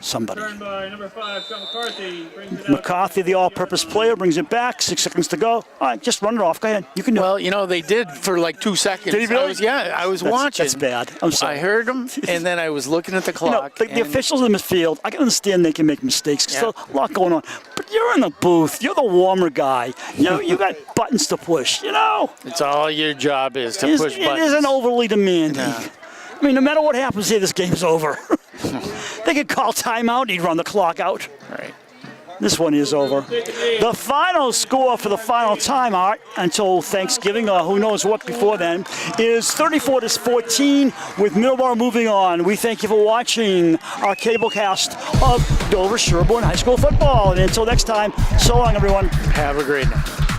somebody. Turned by number 5, Sean McCarthy. Brings it out. McCarthy, the all-purpose player, brings it back. 6 seconds to go. All right, just run it off. Go ahead. You can do it. Well, you know, they did for like 2 seconds. Did he really? I was watching. That's bad. I'm sorry. I heard them, and then I was looking at the You know, clock. the and- officials in the field, I can understand they can make mistakes. 'Cause Yeah. there's a lot going on. But you're in the booth. You're the warmer guy. You know, you got buttons to push. You know, It's all your job is to push it buttons. isn't overly demanding. No. I mean, no matter what happens here, this game's over. They could call timeout. He'd run the clock out. Right. This one is over. The final score for the final timeout until Thanksgiving, or who knows what before then, is 34-14 with Middleborough moving on. We thank you for watching our cablecast of Dover Sherburne High School football. And until next time, so long, everyone. Have a great night.